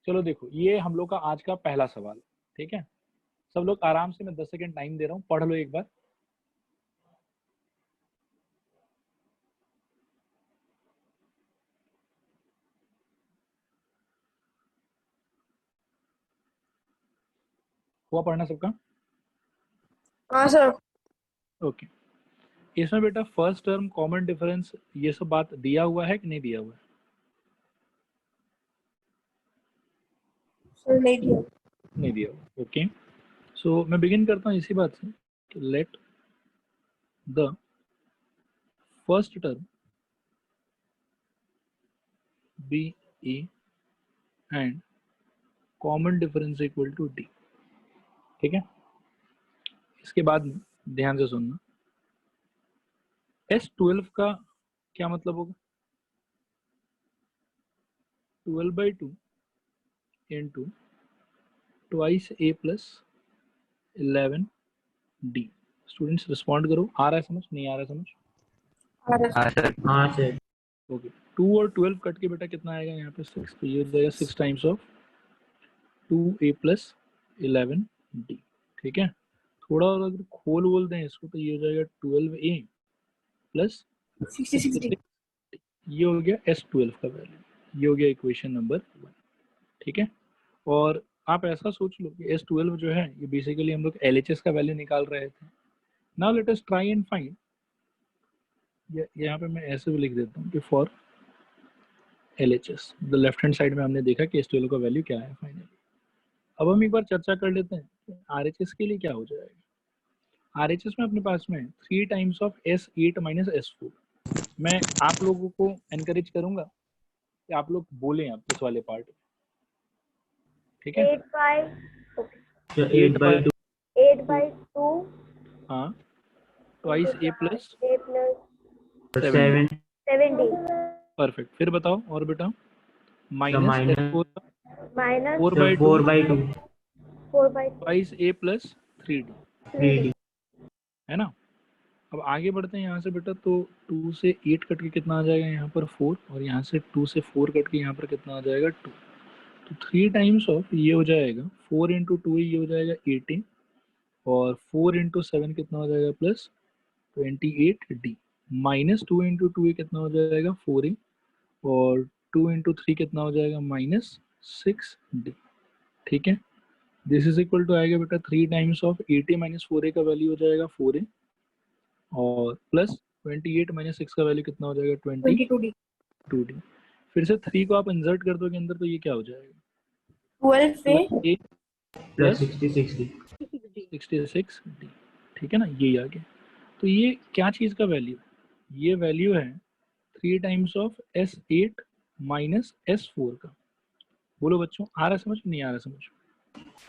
चलो देखो, ये हम लोग का आज का पहला सवाल, ठीक है। सब लोग आराम से, मैं 10 सेकंड टाइम दे रहा हूँ, पढ़ लो एक बार। हुआ पढ़ना सबका? हाँ सर। ओके, इसमें बेटा फर्स्ट टर्म, कॉमन डिफरेंस, ये सब बात दिया हुआ है कि नहीं दिया हुआ है? सर नहीं दिया। नहीं दिया हुआ। ओके, सो मैं बिगिन करता हूँ इसी बात से। Let the first term be A and common difference equal to D, ठीक है। इसके बाद में ध्यान से सुनना, S12 का क्या मतलब होगा? 12/2 इंटू ट्वाइस ए प्लस 11D। स्टूडेंट्स रिस्पॉन्ड करो, आ रहा है समझ, नहीं आ रहा है समझ? हाँ सर। ओके, 2 और 12 कट के बेटा कितना आएगा यहाँ पे? 6, तो ये हो जाएगा 6 times of 2A plus 11D, ठीक है। थोड़ा और अगर खोल बोल दें इसको तो ये हो जाएगा 12A प्लस 66D। ये हो गया S12 का वैल्यू, ये हो गया इक्वेशन नंबर 1, ठीक है। और आप ऐसा सोच लो कि S12 जो है ये बेसिकली हम लोग LHS का वैल्यू निकाल रहे थे। Now let us try and find, यहाँ पे मैं ऐसे भी लिख देता हूँ कि for LHS, the left hand side में हमने देखा कि S12 का वैल्यू क्या है फाइनली। अब हम एक बार चर्चा कर लेते हैं कि RHS के लिए क्या हो जाएगा। RHS में अपने पास में 3 times of S8 minus S4। मैं आप लोगों को एनकरेज करूंगा कि आप लोग बोलें आप इस वाले पार्ट, ठीक है। 8/2 हाँ, twice A plus A plus 7D। 7D perfect, फिर बताओ और बेटा, minus minus S4 minus 4/2 4/2 twice A plus 3D, 3D। है ना। अब आगे बढ़ते हैं यहाँ से बेटा, तो 2 से 8 कट के कितना आ जाएगा यहाँ पर 4, और यहाँ से 2 से 4 कट के यहाँ पर कितना आ जाएगा 2। तो 3 टाइम्स ऑफ ये हो जाएगा 4 इंटू 2, ये हो जाएगा 18, और 4 इंटू 7 कितना हो जाएगा प्लस 28D, माइनस 2 इंटू 2 कितना हो जाएगा 4A, और 2 इंटू 3 कितना हो जाएगा माइनस 6D, ठीक है। दिस इज इक्वल टू आएगा बेटा 3 टाइम्स ऑफ 80 माइनस 4A का वैल्यू हो जाएगा 4A, और प्लस 28 माइनस 6 का वैल्यू कितना हो जाएगा 22D। फिर से 3 को आप इंसर्ट कर दोगे अंदर, तो ये क्या हो जाएगा 12A प्लस 66D। 66D, ठीक है ना, ये आ गया। तो ये क्या चीज़ का वैल्यू है? ये वैल्यू है 3 times of S8 minus S4 का। बोलो बच्चों, आ रहा समझ, नहीं आ रहा समझ?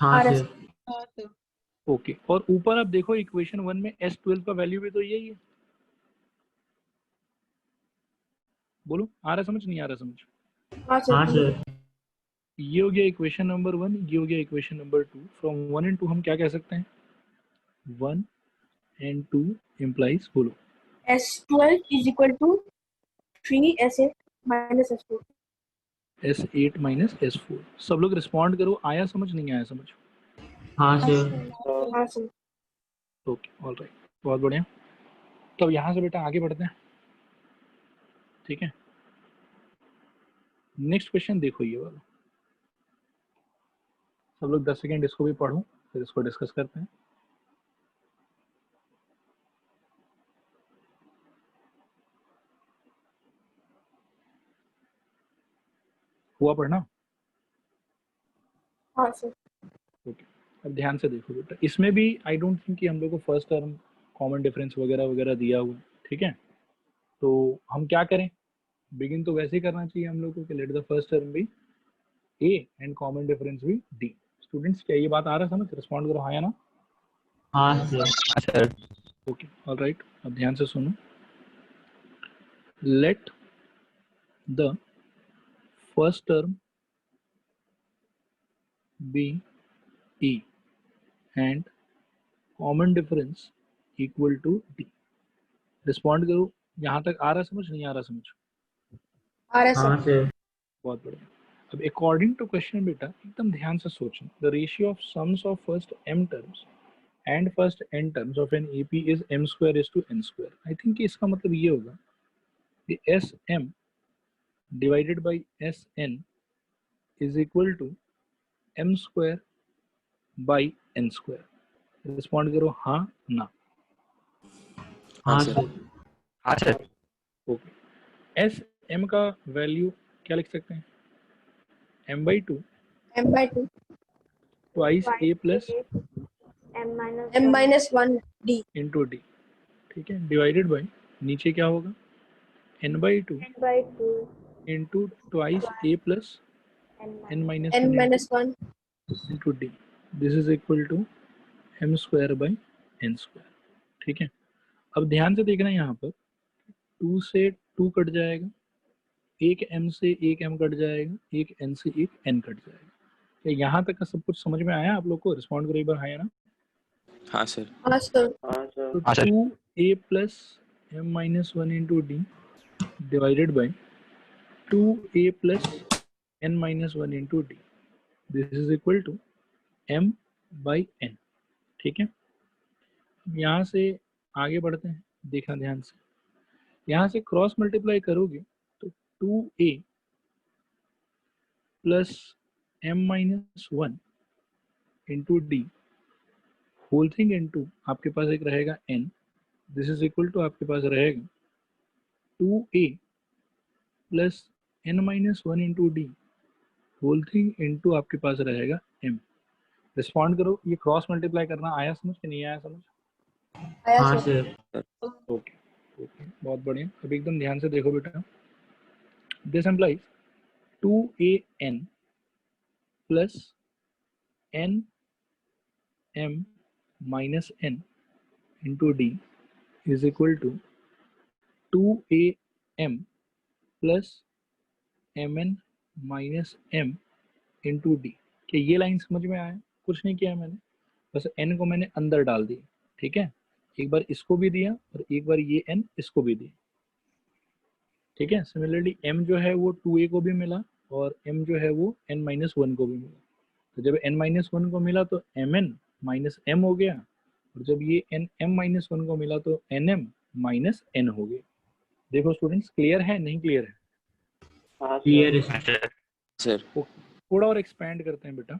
हाँ सर। ओके, और ऊपर आप देखो इक्वेशन 1 में S12 का वैल्यू भी तो यही है। बोलो, आ रहा समझ, नहीं आ रहा समझ? हाँ सर। ये हो गया इक्वेशन नंबर 1, ये हो गया इक्वेशन नंबर 2। फ्रॉम 1 एंड 2 हम क्या कह सकते हैं? 1 एंड 2 इम्प्लाइज, बोलो, S12 is equal to 3SA minus S4। S8 minus S4। सब लोग रिस्पॉन्ड करो, आया समझ, नहीं आया समझ? हाँ सर। हाँ सर। ओके, ऑल राइट, बहुत बढ़िया। तो यहाँ से बेटा आगे बढ़ते हैं, ठीक है। नेक्स्ट क्वेश्चन देखो ये वाला, सब लोग 10 सेकेंड इसको भी पढ़ो, फिर इसको डिस्कस करते हैं। हुआ पढ़ना? हाँ सर। ओके, अब ध्यान से देखो बेटा, इसमें भी आई डोंट थिंक कि हम लोग को फर्स्ट टर्म, कॉमन डिफरेंस वगैरह वगैरह दिया हुआ है, ठीक है। तो हम क्या करें, बिगिन तो वैसे ही करना चाहिए हम लोग को कि let the first term be A and common difference be D. Students, क्या ये बात आ रहा है समझ? रिस्पॉन्ड करो हाँ या ना। हाँ सर। ओके, ऑल राइट, अब ध्यान से सुनो। Let the first term be A and common difference equal to D. Respond करो, यहाँ तक आ रहा समझ, नहीं आ रहा समझ? आ रहा हाँ सर। सर। बहुत बढ़िया। अब अकॉर्डिंग टू क्वेश्चन बेटा एकदम ध्यान से सोचना, the ratio of sums of first m terms and first n terms of an AP is m square is to n square. I think इसका मतलब ये होगा कि SM divided by SN is equal to m square by n square. Respond करो हाँ ना। हाँ sir. Sir. हाँ सर। ओके, SM का वैल्यू क्या लिख सकते हैं? m/2 m/2 twice a plus m-1 d into d, ठीक है, डिवाइडेड बाई नीचे क्या होगा n/2 into twice a plus n-1 into d, this is equal to m square by n square. ठीक है, अब ध्यान से देखना यहाँ पर 2 से 2 कट जाएगा, एक m से एक m कट जाएगा, एक n से एक n कट जाएगा। तो यहाँ तक का सब कुछ समझ में आया आप लोग को? रिस्पॉन्ड करो एक बार हाँ या ना। हाँ सर। हाँ सर तो हाँ sir. 2a plus m-1 into d divided by 2a plus n-1 into d, this is equal to m by n। ठीक है, यहाँ से आगे बढ़ते हैं, देखना ध्यान से, यहाँ से क्रॉस मल्टीप्लाई करोगे तो 2a plus m-1 into d whole thing into आपके पास एक रहेगा n, this is equal to आपके पास रहेगा 2a plus n-1 into d whole thing into आपके पास रहेगा m। रिस्पॉन्ड करो, ये क्रॉस मल्टीप्लाई करना आया समझ कि नहीं आया समझ? आया हाँ सर। सर। ओके ओके, बहुत बढ़िया। अब एकदम ध्यान से देखो बेटा, this implies 2an plus nm minus n into d is equal to 2am plus mn minus m into d। क्या ये लाइन समझ में आया? कुछ नहीं किया मैंने, बस n को मैंने अंदर डाल दिया। ठीक है, एक बार इसको भी दिया और एक बार ये n इसको भी दिया। ठीक है, सिमिलरली m जो है वो 2a को भी मिला और m जो है वो n-1 को भी मिला। तो जब n-1 को मिला तो mn माइनस m हो गया, और जब ये m-1 को मिला तो nm माइनस n हो गया। देखो स्टूडेंट्स, क्लियर है नहीं क्लियर है? क्लियर है हाँ सर। सर। थोड़ा और एक्सपैंड करते हैं बेटा,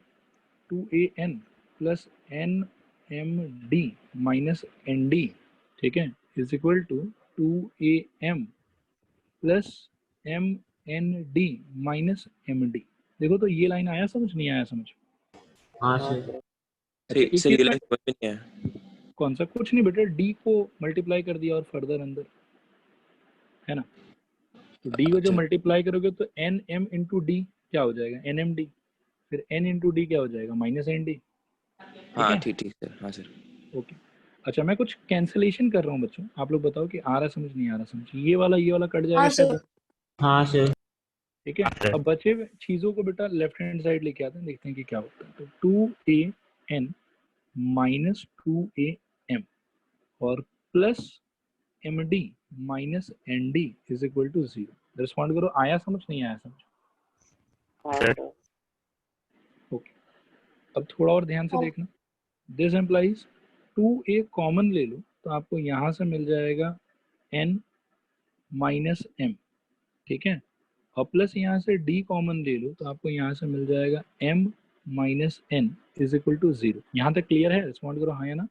2an plus nmd minus nd, ठीक है, is equal to 2am plus mnd minus md। देखो तो ये लाइन आया समझ नहीं आया समझ? हाँ सर। सर एक सर चीज ये में लाइन समझ में नहीं आया। कौन सा? कुछ नहीं बेटा, d को मल्टीप्लाई कर दिया और फर्दर अंदर, है ना? तो d को जब अच्छा। मल्टीप्लाई करोगे तो nm इंटू डी क्या हो जाएगा? nmd, फिर n इंटू डी क्या हो जाएगा? Minus nd। हाँ है? ठीक ठीक सर। हाँ सर। ओके, अच्छा मैं कुछ कैंसिलेशन कर रहा हूँ बच्चों, आप लोग बताओ कि आ रहा समझ नहीं आ रहा समझ? ये वाला कट जाएगा हाँ शायद। सर। हाँ सर। ठीक है, अब बचे हुए चीजों को बेटा लेफ्ट हैंड साइड लेके आते हैं, देखते हैं कि क्या होता है। तो 2an माइनस 2am और plus md minus nd is equal to 0। Respond करो, आया समझ नहीं आया समझ? ओके, अब थोड़ा और ध्यान से देखना, दिस एम्प्लाइज 2a कॉमन ले लो तो आपको यहाँ से मिल जाएगा n माइनस m। ठीक है, और प्लस यहाँ से d कॉमन ले लो तो आपको यहाँ से मिल जाएगा m minus n is equal to 0। यहाँ तक क्लियर है? रिस्पॉन्ड करो हाँ या ना।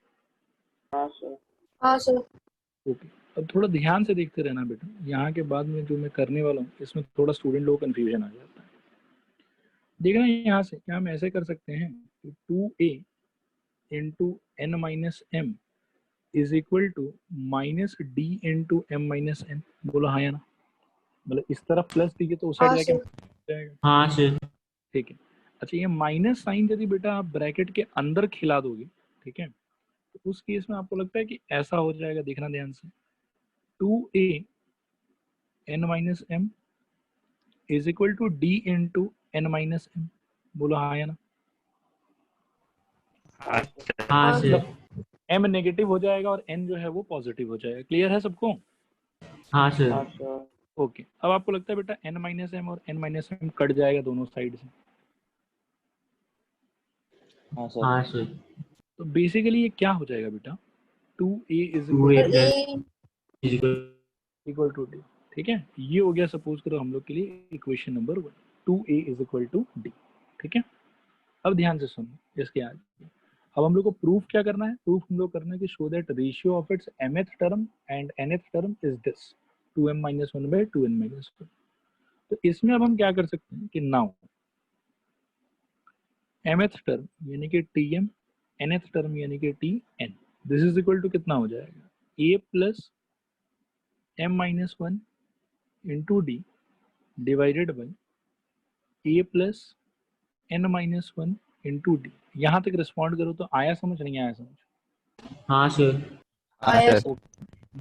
हाँ सर। ओके, अब थोड़ा ध्यान से देखते रहना बेटा, यहाँ के बाद में जो मैं करने वाला हूँ इसमें थोड़ा स्टूडेंट लोग कंफ्यूजन आ जाता है। देखना यहाँ से क्या हम ऐसे कर सकते हैं, 2a into n minus m is equal to minus d into m minus n। बोलो हाँ या ना, मतलब इस तरफ प्लस दीजिए तो उस साइड हाँ जाके सर। जाएगा। हाँ सर। ठीक है, अच्छा ये माइनस साइन यदि बेटा आप ब्रैकेट के अंदर खिला दोगे, ठीक है, तो उस केस में आपको लगता है कि ऐसा हो जाएगा, देखना ध्यान से, 2a n minus m is equal to d into n minus m। बोलो हाँ या ना। हाँ हाँ सर। सर। m नेगेटिव हो जाएगा और n जो है वो पॉजिटिव हो जाएगा। क्लियर है सबको? हाँ सर। ओके, अब आपको लगता है बेटा n माइनस एम और n माइनस एम कट जाएगा दोनों साइड से, हाँ सर। हाँ सर। तो बेसिकली ये क्या हो जाएगा बेटा, 2a is 2a equal plus equal to D. ठीक है, ये हो गया सपोज करो हम लोग के लिए equation number 1, 2a is equal to D. ठीक है, अब ध्यान से सुनो इसके आगे। अब हम लोग को प्रूफ क्या करना है, प्रूफ हम लोग करना है कि show that ratio of its mth term and nth term is this 2m minus 1 by 2n minus 1। तो इसमें अब हम क्या कर सकते हैं कि नाउ mth टर्म यानी कि tm, nth टर्म यानी कि tn, this is equal to कितना हो जाएगा, a plus m minus 1 into D divided by a plus n minus 1 into D. यहाँ तक रिस्पॉन्ड करो तो आया समझ, नहीं आया समझ? हाँ सर। हाँ आया sir.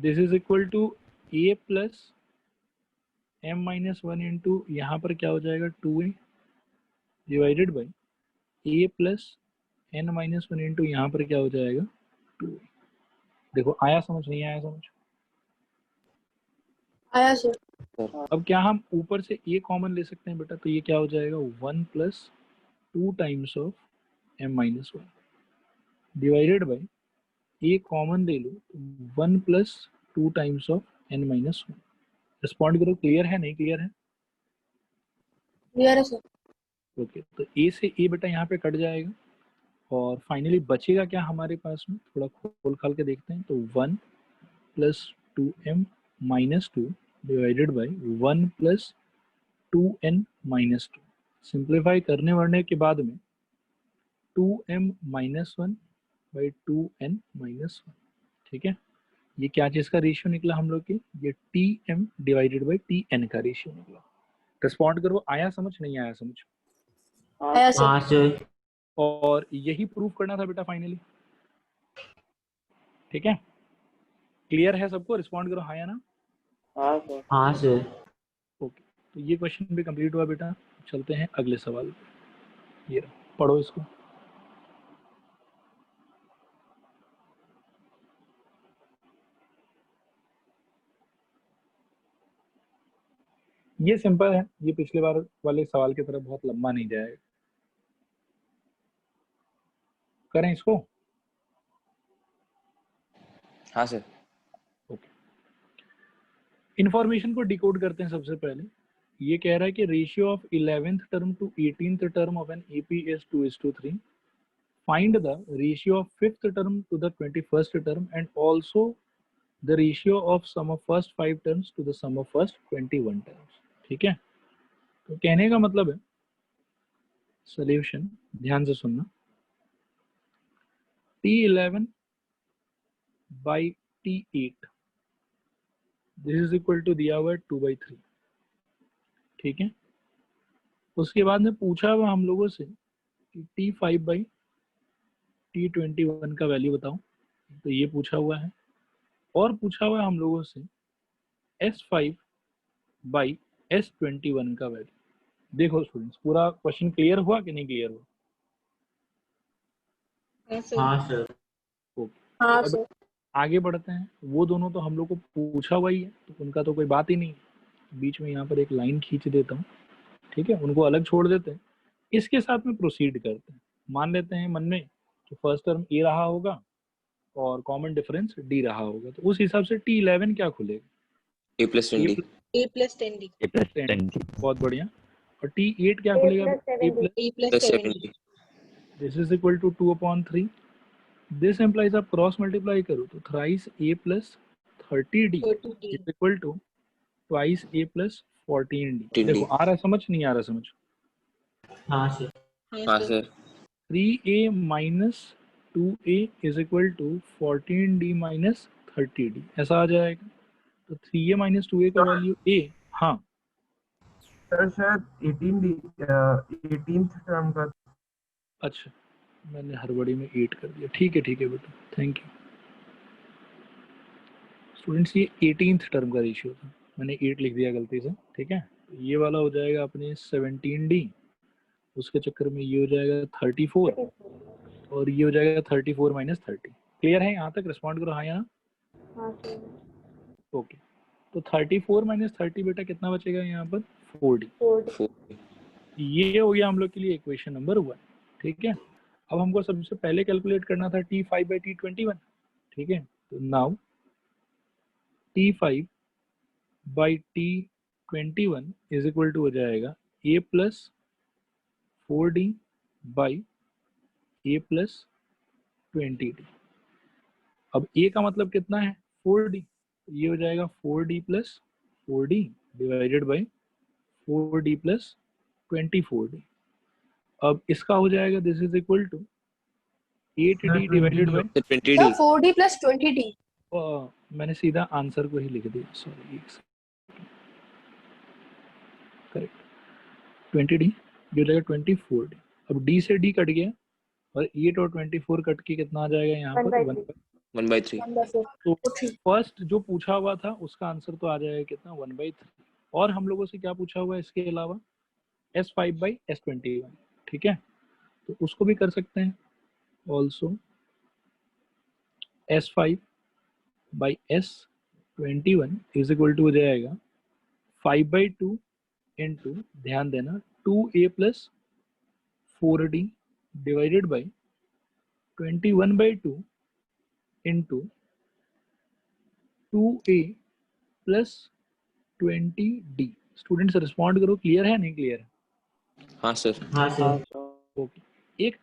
This is equal to a plus m minus 1 into यहाँ पर क्या हो जाएगा 2a divided by a plus n minus 1 into यहाँ पर क्या हो जाएगा 2a। देखो आया समझ, नहीं आया समझ? आया सर। अब क्या हम ऊपर से a कॉमन ले सकते हैं बेटा, तो ये क्या हो जाएगा 1 plus 2 times of m minus 1 divided by a common ले लो तो 1 plus 2 times of n minus 1। Respond करो, क्लियर है नहीं क्लियर है? क्लियर है सर। ओके, तो a से a बेटा यहाँ पे कट जाएगा और फाइनली बचेगा क्या हमारे पास में, थोड़ा खोल खाल के देखते हैं। तो 1 plus 2m minus 2 divided by 1 plus 2n minus 2। Simplify करने वरने के बाद में 2m minus 1 by 2n minus 1। ठीक है, ये क्या चीज़ का रेशियो निकला हम लोग की, ये tm डिवाइडेड बाई tn का रेशियो निकला। रिस्पॉन्ड करो, आया समझ नहीं आया समझ? आया सर। हाँ सर। और यही प्रूफ करना था बेटा फाइनली। ठीक है, क्लियर है सबको? रिस्पॉन्ड करो हाँ या ना। हाँ सर। हाँ सर। ओके, तो ये क्वेश्चन भी कंप्लीट हुआ बेटा। चलते हैं अगले सवाल पे। ये रहा, पढ़ो इसको। ये सिंपल है, ये पिछले बार वाले सवाल की तरह बहुत लंबा नहीं जाएगा। करें इसको? हाँ सर। ओके, इंफॉर्मेशन को डिकोड करते हैं सबसे पहले। ये कह रहा है कि ratio of 11th term to 18th term of an AP is 2:3। Find the ratio of 5th term to the 21st term and also the ratio of sum of first 5 terms to the sum of first 21 terms. ठीक है, तो कहने का मतलब है solution, ध्यान से सुनना, T11 by T8 this is equal to दिया हुआ है 2/3। ठीक है, उसके बाद में पूछा हुआ हम लोगों से कि T5 बाई T21 का वैल्यू बताओ, तो ये पूछा हुआ है। और पूछा हुआ है हम लोगों से S5 बाई S21 का वैल्यू। देखो स्टूडेंट्स, पूरा क्वेश्चन क्लियर हुआ कि नहीं क्लियर हुआ? हाँ सर। ओके, हाँ अब सर। आगे बढ़ते हैं। वो दोनों तो हम लोग को पूछा हुआ ही है, तो उनका तो कोई बात ही नहीं। बीच में यहाँ पर एक लाइन खींच देता हूँ। ठीक है, उनको अलग छोड़ देते हैं, इसके साथ में प्रोसीड करते हैं। मान लेते हैं मन में कि फर्स्ट टर्म ए रहा होगा और कॉमन डिफरेंस डी रहा होगा, तो उस हिसाब से T11 क्या खुलेगा, A plus 10D। A plus 10D। 10। बहुत बढ़िया। और T8 क्या खुलेगा, A plus A plus Plus 7D। 7D। This is equal to 2/3। This implies आप क्रॉस मल्टीप्लाई करो तो thrice A plus 30D 30D। Is equal to twice A plus 14D। 14D। देखो आ रहा समझ, नहीं आ रहा समझ? हाँ सर। हाँ sir. 3A minus 2A is equal to 14D minus 30D, ऐसा आ जाएगा। तो 3A माइनस 2A का वैल्यू A। हाँ सर शायद 18th टर्म का। अच्छा, मैंने हड़बड़ी में 8 कर दिया। ठीक है बेटा, थैंक यू। स्टूडेंट्स ये 18th टर्म का रेशियो था, मैंने 8 लिख दिया गलती से। ठीक है, तो ये वाला हो जाएगा अपने 17D, उसके चक्कर में ये हो जाएगा 34 और ये हो जाएगा 34 माइनस 30। क्लियर है यहाँ तक? रिस्पॉन्ड करो हाँ या ना। हाँ सर। ओके, तो 34 माइनस 30 बेटा कितना बचेगा यहाँ पर 4D। 4. ये हो गया हम लोग के लिए इक्वेशन नंबर 1। ठीक है, अब हमको सबसे पहले कैलकुलेट करना था T5 बाई T21। ठीक है, तो now T5 by T21 is equal to हो जाएगा A plus 4D by A plus 20D। अब A का मतलब कितना है 4D, ये हो जाएगा 4D plus 4D divided by 4D plus 24D। अब इसका हो जाएगा this is equal to 8D divided by, तो 20D. So 4D plus 20D. मैंने सीधा आंसर को ही लिख दिया, सॉरी। करेक्ट 20D, ये हो जाएगा 24D। अब D से D कट गया और 8 और 24 कट के कितना आ जाएगा यहाँ पर 1/3. 1/4. तो फर्स्ट जो पूछा हुआ था उसका आंसर तो आ जाएगा कितना 1/3। और हम लोगों से क्या पूछा हुआ है इसके अलावा S5 बाई S21। ठीक है, तो उसको भी कर सकते हैं also. S5 by S21 is equal to हो जाएगा 5/2 इंटू, ध्यान देना, 2A plus 4D divided by 21/2 into 2A plus 20D। Students respond करो, क्लियर है नहीं क्लियर है? हाँ सर. हाँ सर. ओके, एक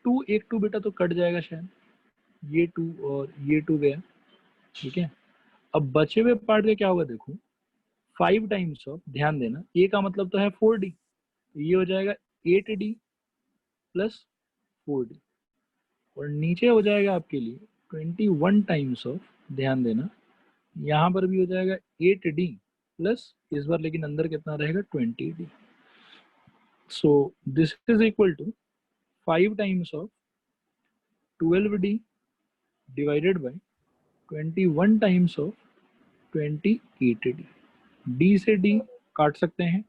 टू बेटा तो कट जाएगा शायद, ये 2 और ये 2 गया। ठीक है, अब बचे हुए पार्ट का क्या होगा देखो, 5 टाइम्स ऑफ, ध्यान देना, ए का मतलब तो है 4D, तो ये हो जाएगा 8D प्लस 4D। और नीचे हो जाएगा आपके लिए 21 टाइम्स ऑफ, ध्यान देना, यहाँ पर भी हो जाएगा 8D प्लस इस बार लेकिन अंदर कितना रहेगा 20D। So this is equal to 5 times of 12D divided by 21 times of 28D। D से D काट सकते हैं।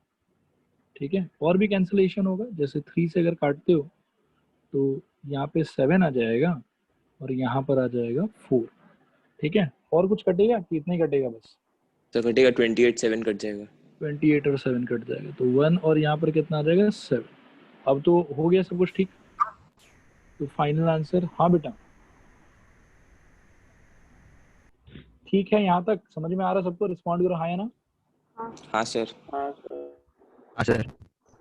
ठीक है, और भी कैंसिलेशन होगा, जैसे 3 से अगर काटते हो तो यहाँ पे 7 आ जाएगा और यहाँ पर आ जाएगा 4। ठीक है, और कुछ कटेगा कि इतना ही कटेगा बस? तो कटेगा 28, 7 कट जाएगा. 28 और 7 कट जाएगा, तो 1 और यहाँ पर कितना आ जाएगा 7। अब तो हो गया सब कुछ ठीक, तो फाइनल आंसर हाँ बेटा ठीक है। यहाँ तक समझ में आ रहा सबको? रिस्पॉन्ड करो हाँ या ना। हाँ सर. हाँ सर।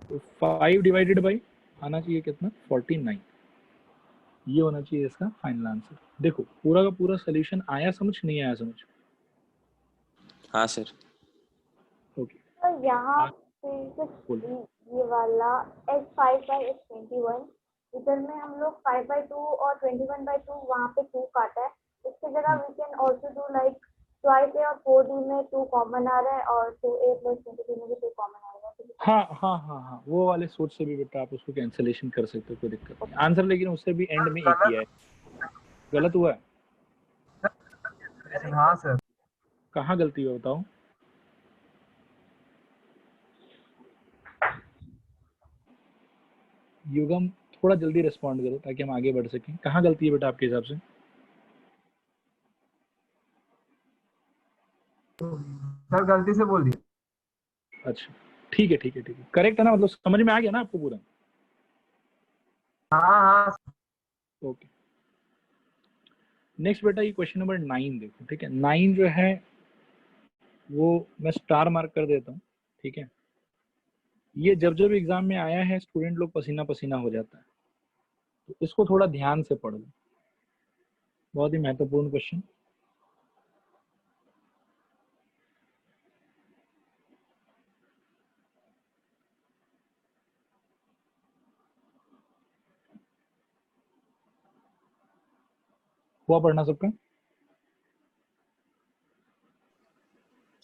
तो 5 डिवाइडेड बाई आना चाहिए कितना 49, ये होना चाहिए इसका फाइनल आंसर। देखो पूरा का पूरा सोल्यूशन आया समझ, नहीं आया समझ? हाँ सर. ओके, तो यहाँ पे ये वाला S5 by S21, इधर में हम लोग 5/2 और 21/2 वहाँ पे 2 काटा है, इसकी जगह we can also do like twice A और 4D में 2 कॉमन आ रहा है और 2A प्लस 22 में भी 2 कॉमन आ रहा है। हाँ, वो वाले सोच से भी बेटा आप उसको कैंसिलेशन कर सकते हो, कोई दिक्कत नहीं। आंसर लेकिन उससे भी एंड में एक किया है, गलत हुआ है? हाँ सर। कहाँ गलती हुआ बताओ? युगम थोड़ा जल्दी रिस्पॉन्ड करो ताकि हम आगे बढ़ सकें। कहाँ गलती है बेटा आपके हिसाब से? सर गलती से बोल दिया। अच्छा ठीक है, करेक्ट है ना, मतलब समझ में आ गया ना आपको पूरा? हाँ। ओके, नेक्स्ट बेटा ये क्वेश्चन नंबर 9 देखो। ठीक है, 9 जो है वो मैं स्टार मार्क कर देता हूँ। ठीक है, ये जब एग्जाम में आया है स्टूडेंट लोग पसीना पसीना हो जाता है, तो इसको थोड़ा ध्यान से पढ़ लो, बहुत ही महत्वपूर्ण क्वेश्चन। हुआ पढ़ना सबका?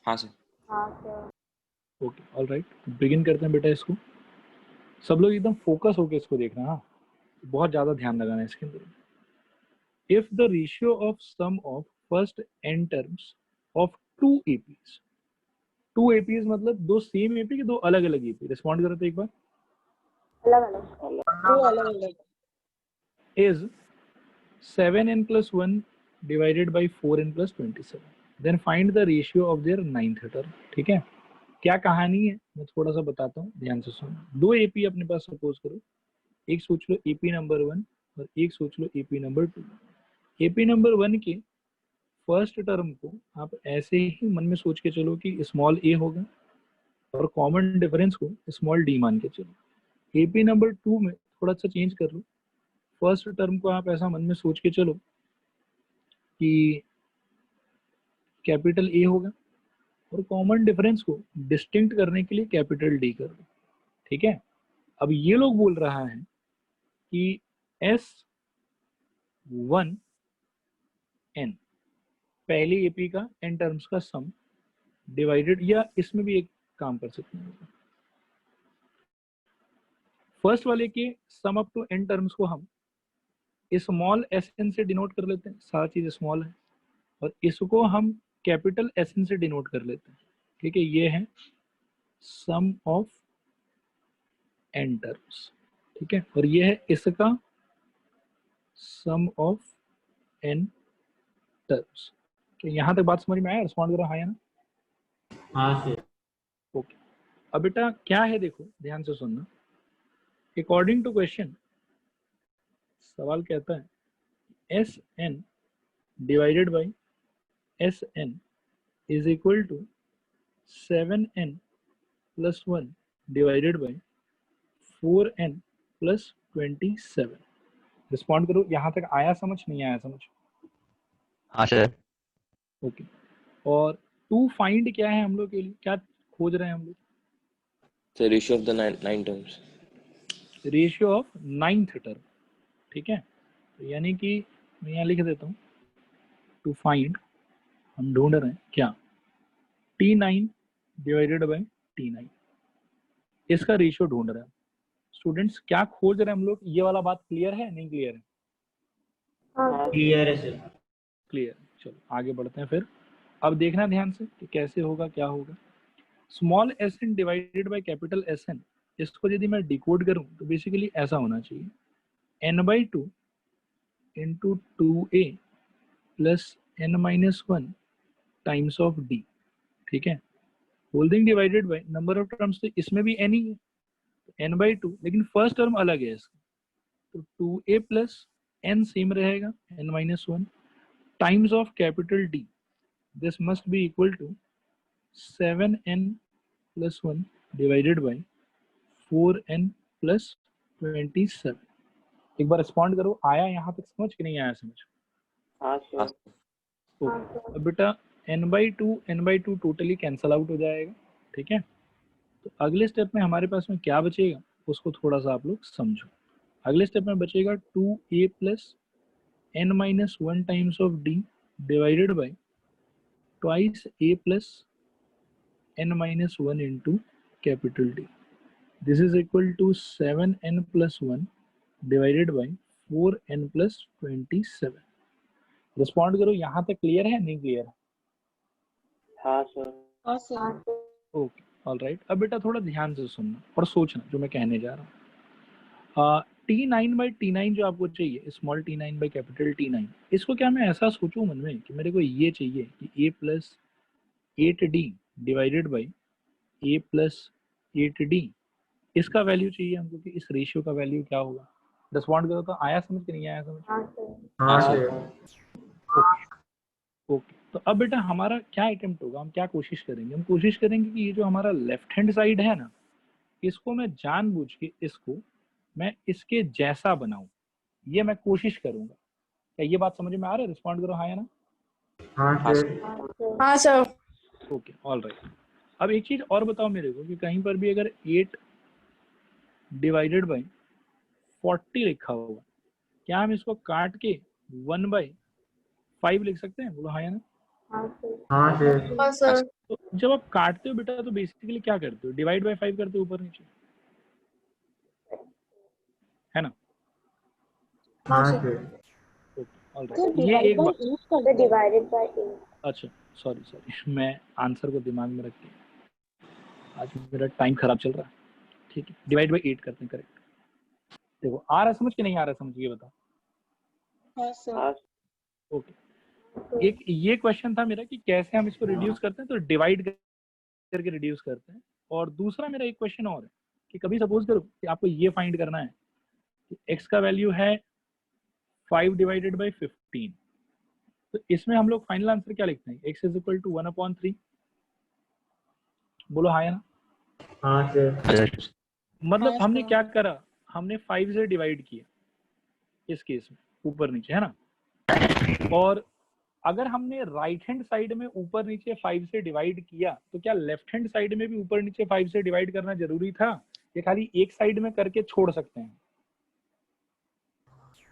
हाँ सर. हाँ sir. Okay all right, begin करते हैं बेटा इसको। सब लोग एकदम फोकस होकर इसको देखना, हाँ बहुत ज्यादा ध्यान लगाना है इसके अंदर। If the ratio of sum of first n terms of 2 APs, 2 APs मतलब 2 सेम AP के 2 अलग अलग AP, रिस्पॉन्ड करो तो एक बार। अलग-अलग is 7n plus 1 divided by 4n plus 27। Then find the ratio of their ninth term. ठीक है, क्या कहानी है मैं थोड़ा सा बताता हूँ, ध्यान से सुनो। दो एपी अपने पास सपोज करो, एक सोच लो एपी नंबर 1 और एक सोच लो एपी नंबर 2। एपी नंबर 1 के फर्स्ट टर्म को आप ऐसे ही मन में सोच के चलो कि स्मॉल ए होगा और कॉमन डिफरेंस को स्मॉल डी मान के चलो। एपी नंबर 2 में थोड़ा सा चेंज कर लो, फर्स्ट टर्म को आप ऐसा मन में सोच के चलो कि कैपिटल ए होगा और कॉमन डिफरेंस को डिस्टिंक्ट करने के लिए कैपिटल डी कर दो। ठीक है, अब ये लोग बोल रहा है कि S1 n पहली एपी का n टर्म्स का सम डिवाइडेड, या इसमें भी एक काम कर सकते हैं, फर्स्ट वाले के sum up to n terms को हम स्मॉल एन से डिनोट कर लेते हैं, सारा चीज स्मॉल है, और इसको हम कैपिटल एन से डिनोट कर लेते हैं। ठीक है, ये है सम ऑफ n टर्म्स। ठीक है, और ये है इसका सम ऑफ n टर्म्स। तो यहाँ तक बात समझ में आया? रिस्पॉन्ड करो हाँ या ना। हाँ सर। ओके, अब बेटा क्या है देखो, ध्यान से सुनना। अकॉर्डिंग टू क्वेश्चन, सवाल कहता है Sn divided by Sn is equal to 7n plus 1 divided by 4n plus 27। Respond करो, यहाँ तक आया समझ, नहीं आया समझ? हाँ सर। ओके, और टू फाइंड क्या है हम लोग के लिए, क्या खोज रहे हैं हम लोग? The ratio of the nine terms. Ratio of ninth term. ठीक है, तो यानी कि मैं यहाँ लिख देता हूँ, टू फाइंड हम ढूंढ रहे हैं क्या, T9 डिवाइडेड बाई T9, इसका रेशियो ढूंढ रहे हैं। स्टूडेंट्स क्या खोज रहे हैं हम लोग, ये वाला बात क्लियर है नहीं क्लियर है? क्लियर है सर। क्लियर। चलो आगे बढ़ते हैं फिर। अब देखना ध्यान से कि कैसे होगा, क्या होगा। Small S N divided by capital S N, इसको यदि मैं डिकोड करूं तो बेसिकली ऐसा होना चाहिए, n/2 into 2a plus n-1 times of d। ठीक है, holding divided by number of terms, तो इसमें भी n ही है, n/2, लेकिन फर्स्ट टर्म अलग है इसका, तो 2a प्लस n सेम रहेगा, n-1 times of capital D। This must be equal to 7n plus 1 divided by 4n plus 27। एक बार रिस्पॉन्ड करो, आया यहाँ तक समझ कि नहीं आया समझ? हाँ सर। अब बेटा n/2 टोटली कैंसल आउट हो जाएगा। ठीक है, तो अगले स्टेप में हमारे पास में क्या बचेगा उसको थोड़ा सा आप लोग समझो। अगले स्टेप में बचेगा 2a plus n-1 times of d divided by twice a plus n-1 into capital D। This is equal to 7n plus 1 divided by 4n plus 27। Respond करो, यहाँ तक क्लियर है नहीं क्लियर? हाँ सर। हाँ सर। Okay, all right. अब बेटा थोड़ा ध्यान से सुनना और सोचना जो मैं कहने जा रहा हूँ। T9/T9 जो आपको चाहिए, small t9 by capital T9, इसको क्या मैं ऐसा सोचूं मन में कि मेरे को ये चाहिए कि a plus 8d divided by a plus 8d, इसका वैल्यू चाहिए हमको कि इस रेशियो का वैल्यू क्या होगा। रिस्पॉन्ड करो तो आया समझ कि नहीं आया समझ? हाँ सर। ओके, तो अब बेटा हमारा क्या अटेम्प्ट होगा, हम क्या कोशिश करेंगे? हम कोशिश करेंगे कि ये जो हमारा लेफ्ट हैंड साइड है ना, इसको मैं जानबूझ के इसको मैं इसके जैसा बनाऊं, ये मैं कोशिश करूंगा। क्या ये बात समझ में आ रहा है? रिस्पॉन्ड करो हाँ या ना। हाँ सर। हाँ सर। Okay, all right. अब एक चीज और बताओ मेरे को कि कहीं पर भी अगर 8 डिवाइडेड बाई 40 लिखा होगा, क्या हम इसको काट के 1/5 लिख सकते हैं? बोलो हाँ या ना। हाँ सर। हाँ सर। तो जब आप काटते हो बेटा तो बेसिकली क्या करते हो? डिवाइड बाई 5 करते हो, ऊपर नीचे, है ना? हाँ सर। Okay, all right. ये एक बात, डिवाइडेड बाय 8। अच्छा सॉरी मैं आंसर को दिमाग में रख के, आज मेरा टाइम खराब चल रहा है। ठीक है, डिवाइड बाई 8 करते हैं, करेक्ट। देखो आ रहा है समझ कि नहीं आ रहा है समझ, ये बताओ। हाँ सर। ओके, एक ये क्वेश्चन था मेरा कि कैसे हम इसको रिड्यूस करते हैं, तो डिवाइड करके रिड्यूस करते हैं। और दूसरा मेरा एक क्वेश्चन और है कि कभी सपोज करो कि आपको ये फाइंड करना है कि x का वैल्यू है 5 डिवाइडेड बाई 15, तो इसमें हम लोग फाइनल आंसर क्या लिखते हैं? x is equal to 1/3। बोलो हाँ या ना? हाँ सर। मतलब हमने क्या करा, हमने 5 से डिवाइड किया इस केस में, ऊपर नीचे, है ना। और अगर हमने राइट हैंड साइड में ऊपर नीचे 5 से डिवाइड किया, तो क्या लेफ्ट हैंड साइड में भी ऊपर नीचे 5 से डिवाइड करना जरूरी था, या खाली एक साइड में करके छोड़ सकते हैं?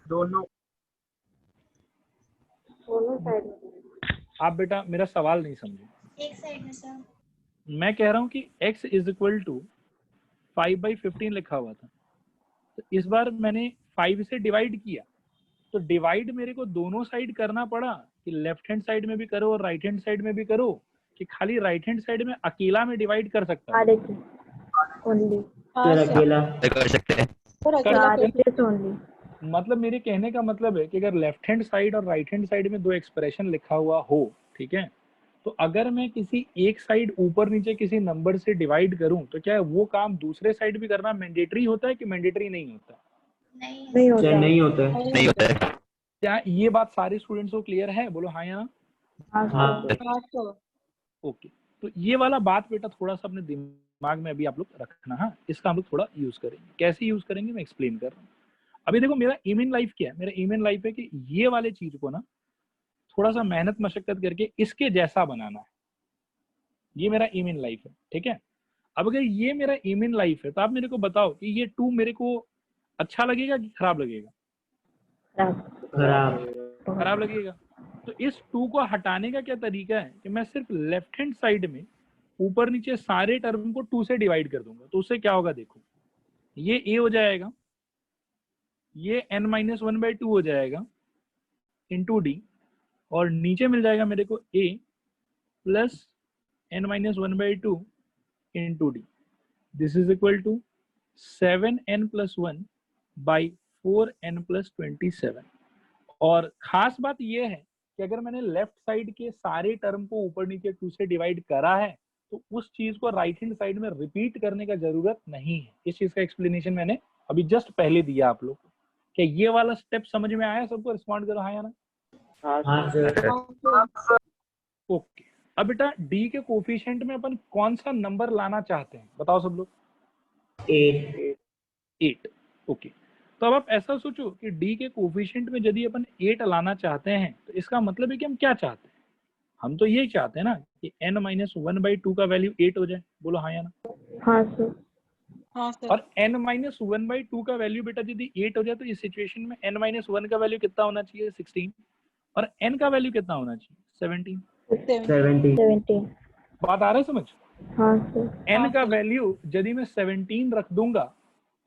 दोनों साइड में। आप बेटा मेरा सवाल नहीं समझे। एक साइड में सर। मैं कह रहा हूं कि x इज इक्वल टू 5/15 लिखा हुआ था, तो इस बार मैंने 5 से डिवाइड किया, तो डिवाइड मेरे को दोनों साइड करना पड़ा कि लेफ्ट हैंड साइड में भी करो और राइट हैंड साइड में भी करो, कि खाली राइट हैंड साइड में अकेला में डिवाइड कर सकता है? ओनली सर अकेला कर सकते हैं। ओनली। मतलब मेरे कहने का मतलब है कि अगर लेफ्ट हैंड साइड और राइट हैंड साइड में दो एक्सप्रेशन लिखा हुआ हो, ठीक है, तो अगर मैं किसी एक साइड ऊपर नीचे किसी नंबर से डिवाइड करूं, तो क्या वो काम दूसरे साइड भी करना मैंडेटरी होता है कि मैंडेटरी नहीं होता? नहीं होता। सर नहीं होता है। नहीं होता है। क्या ये बात सारे स्टूडेंट्स को क्लियर है? बोलो हाँ या ना? हाँ सर। ओके, तो ये वाला बात बेटा थोड़ा सा अपने दिमाग में अभी आप लोग रखना। हाँ, इसका हम लोग थोड़ा यूज करेंगे। कैसे यूज करेंगे मैं एक्सप्लेन कर रहा हूँ। अभी देखो मेरा एम इन लाइफ क्या है, मेरा एम इन लाइफ है कि ये वाले चीज को ना थोड़ा सा मेहनत मशक्कत करके इसके जैसा बनाना है। ये मेरा एम इन लाइफ है, ठीक है। अब अगर ये मेरा एम इन लाइफ है, तो आप मेरे को बताओ कि ये 2 मेरे को अच्छा लगेगा कि खराब लगेगा? खराब लगेगा। तो इस 2 को हटाने का क्या तरीका है कि मैं सिर्फ लेफ्ट हैंड साइड में ऊपर नीचे सारे टर्म को 2 से डिवाइड कर दूंगा। तो उससे क्या होगा, देखो ये a हो जाएगा, ये n-1/2 हो जाएगा इंटू डी, और नीचे मिल जाएगा मेरे को a plus n-1/2 into D. This is equal to 7n+1 by 4n+27। और खास बात यह है कि अगर मैंने लेफ्ट साइड के सारे टर्म को ऊपर नीचे 2 से डिवाइड करा है, तो उस चीज को राइट हैंड साइड में रिपीट करने का जरूरत नहीं है। इस चीज का एक्सप्लेनेशन मैंने अभी जस्ट पहले दिया आप लोग को। क्या ये वाला स्टेप समझ में आया सबको? रिस्पॉन्ड करो हाँ या ना? हाँ सर। ओके, अब बेटा डी के कोफिशिएंट में अपन कौन सा नंबर लाना चाहते हैं, बताओ सब लोग। 8। ओके, तो अब आप ऐसा सोचो कि डी के कोफिशिएंट में यदि अपन 8 लाना चाहते हैं, तो इसका मतलब है कि हम क्या चाहते हैं? हम तो यही चाहते हैं ना कि n-1/2 का वैल्यू 8 हो जाए। बोलो हाँ या ना? हाँ सर। हाँ सर। और n-1/2 का वैल्यू बेटा यदि 8 हो जाए, तो इस सिचुएशन में n-1 का वैल्यू कितना होना चाहिए? 16। और n का वैल्यू कितना होना चाहिए? 17। 17। बात आ रहा है समझ? हाँ सर। n का वैल्यू यदि मैं 17 रख दूंगा,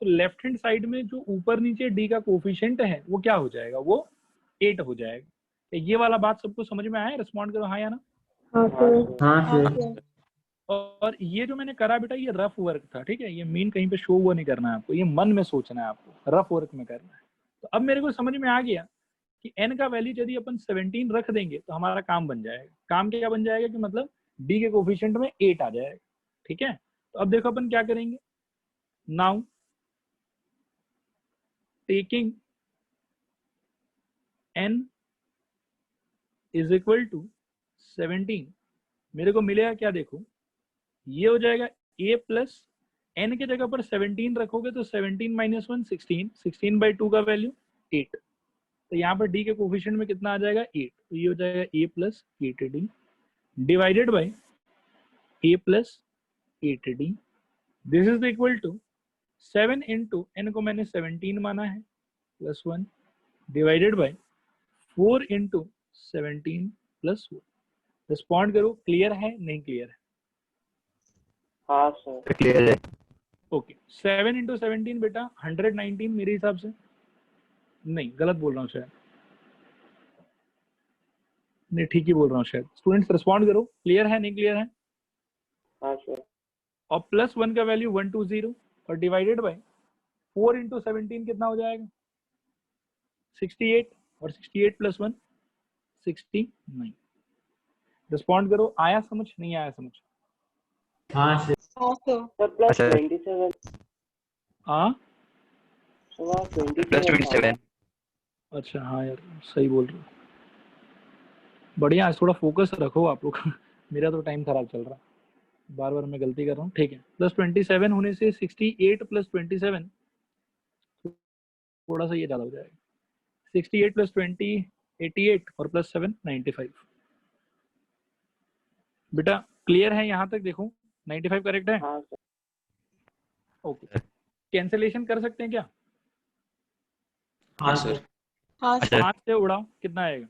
तो लेफ्ट हैंड साइड में जो ऊपर नीचे d का कोफिशिएंट है वो क्या हो जाएगा? वो 8 हो जाएगा। ये वाला बात सबको समझ में आया? रिस्पॉन्ड करो हाँ या ना? हाँ सर। हाँ सर। और ये जो मैंने करा बेटा, ये रफ वर्क था, ठीक है। ये मीन कहीं पे शो वो नहीं करना है आपको, ये मन में सोचना है आपको, रफ वर्क में करना है। तो अब मेरे को समझ में आ गया कि n का वैल्यू यदि अपन 17 रख देंगे तो हमारा काम बन जाएगा। काम क्या बन जाएगा कि मतलब d के कोफिशिएंट में 8 आ जाएगा, ठीक है। तो अब देखो अपन क्या करेंगे। Now taking n is equal to 17, मेरे को मिलेगा क्या? देखो ये हो जाएगा a प्लस n के जगह पर 17 रखोगे तो 17-1 16, 16/2 का वैल्यू 8। तो यहाँ पर d के कोफिशिएंट में कितना आ जाएगा? 8। तो ये हो जाएगा a plus 8d divided by a plus 8d। This is equal to 7 into n को मैंने 17 माना है plus 1 divided by 4 into 17 plus 1। Respond करो, क्लियर है नहीं क्लियर है? हाँ सर। क्लियर है। ओके, 7 इंटू 17 बेटा 119 मेरे हिसाब से। नहीं, गलत बोल रहा हूँ शायद। नहीं, ठीक ही बोल रहा हूँ शायद। स्टूडेंट्स रिस्पॉन्ड करो, क्लियर है नहीं क्लियर है? हाँ सर। और प्लस 1 का वैल्यू 120 और डिवाइडेड बाई 4 इंटू 17 कितना हो जाएगा? 68। और 68 प्लस 1 69। रिस्पॉन्ड करो, आया समझ नहीं आया समझ? हाँ सर। Sir plus sir. 27 हाँ सर वहाँ प्लस 27 था। 27। अच्छा हाँ यार सही बोल रहे हो। बढ़िया, आज थोड़ा फोकस रखो आप लोग मेरा तो टाइम खराब चल रहा, बार बार मैं गलती कर रहा हूँ। ठीक है, प्लस 27 होने से 68 प्लस 27 थोड़ा सा ये ज़्यादा हो जाएगा। 68 प्लस 20 88 और प्लस 7 95। बेटा क्लियर है यहाँ तक? देखो 95 करेक्ट है। हाँ सर। ओके, कैंसिलेशन कर सकते हैं क्या? हाँ सर। हाँ सर। 5 से उड़ाओ कितना आएगा?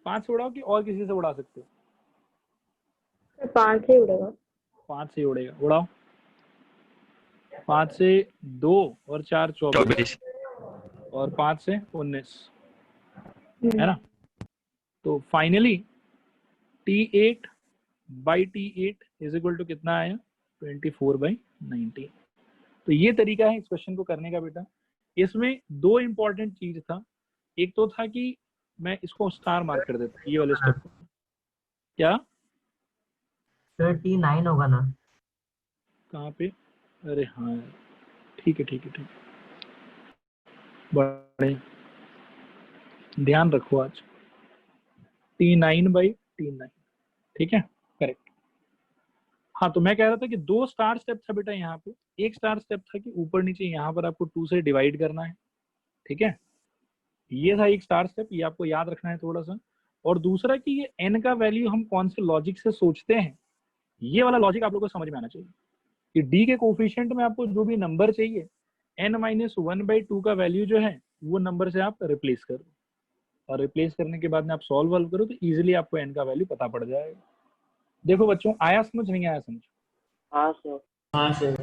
5 से उड़ाओ कि और किसी से उड़ा सकते हो? 5 से उड़ेगा। 5 से उड़ेगा, उड़ाओ। 5 से 2 और 4 24 और 5 से 19 है ना? तो finally T8 by T8 is equal to कितना आया? 24/19। तो ये तरीका है इस क्वेश्चन को करने का बेटा। इसमें दो इंपॉर्टेंट चीज था, एक तो था कि मैं इसको स्टार मार्क कर देता ये वाले स्टेप को। क्या सर T9 होगा ना? कहाँ पे? अरे हाँ यार, ठीक है ठीक है ठीक है, बड़े ध्यान रखो आज। T9/T9 ठीक है, करेक्ट। हाँ तो मैं कह रहा था कि दो स्टार स्टेप था बेटा यहाँ पे। एक स्टार स्टेप था कि ऊपर नीचे यहाँ पर आपको 2 से डिवाइड करना है, ठीक है, ये था एक स्टार स्टेप, ये आपको याद रखना है थोड़ा सा। और दूसरा कि ये n का वैल्यू हम कौन से लॉजिक से सोचते हैं, ये वाला लॉजिक आप लोगों को समझ में आना चाहिए कि d के कोफिशिएंट में आपको जो भी नंबर चाहिए n-1/2 का वैल्यू जो है वो नंबर से आप रिप्लेस करो, और रिप्लेस करने के बाद में आप सॉल्व करो तो इजीली आपको n का वैल्यू पता पड़ जाएगा। देखो बच्चों, आया समझ नहीं आया समझ? हाँ सर। हाँ सर।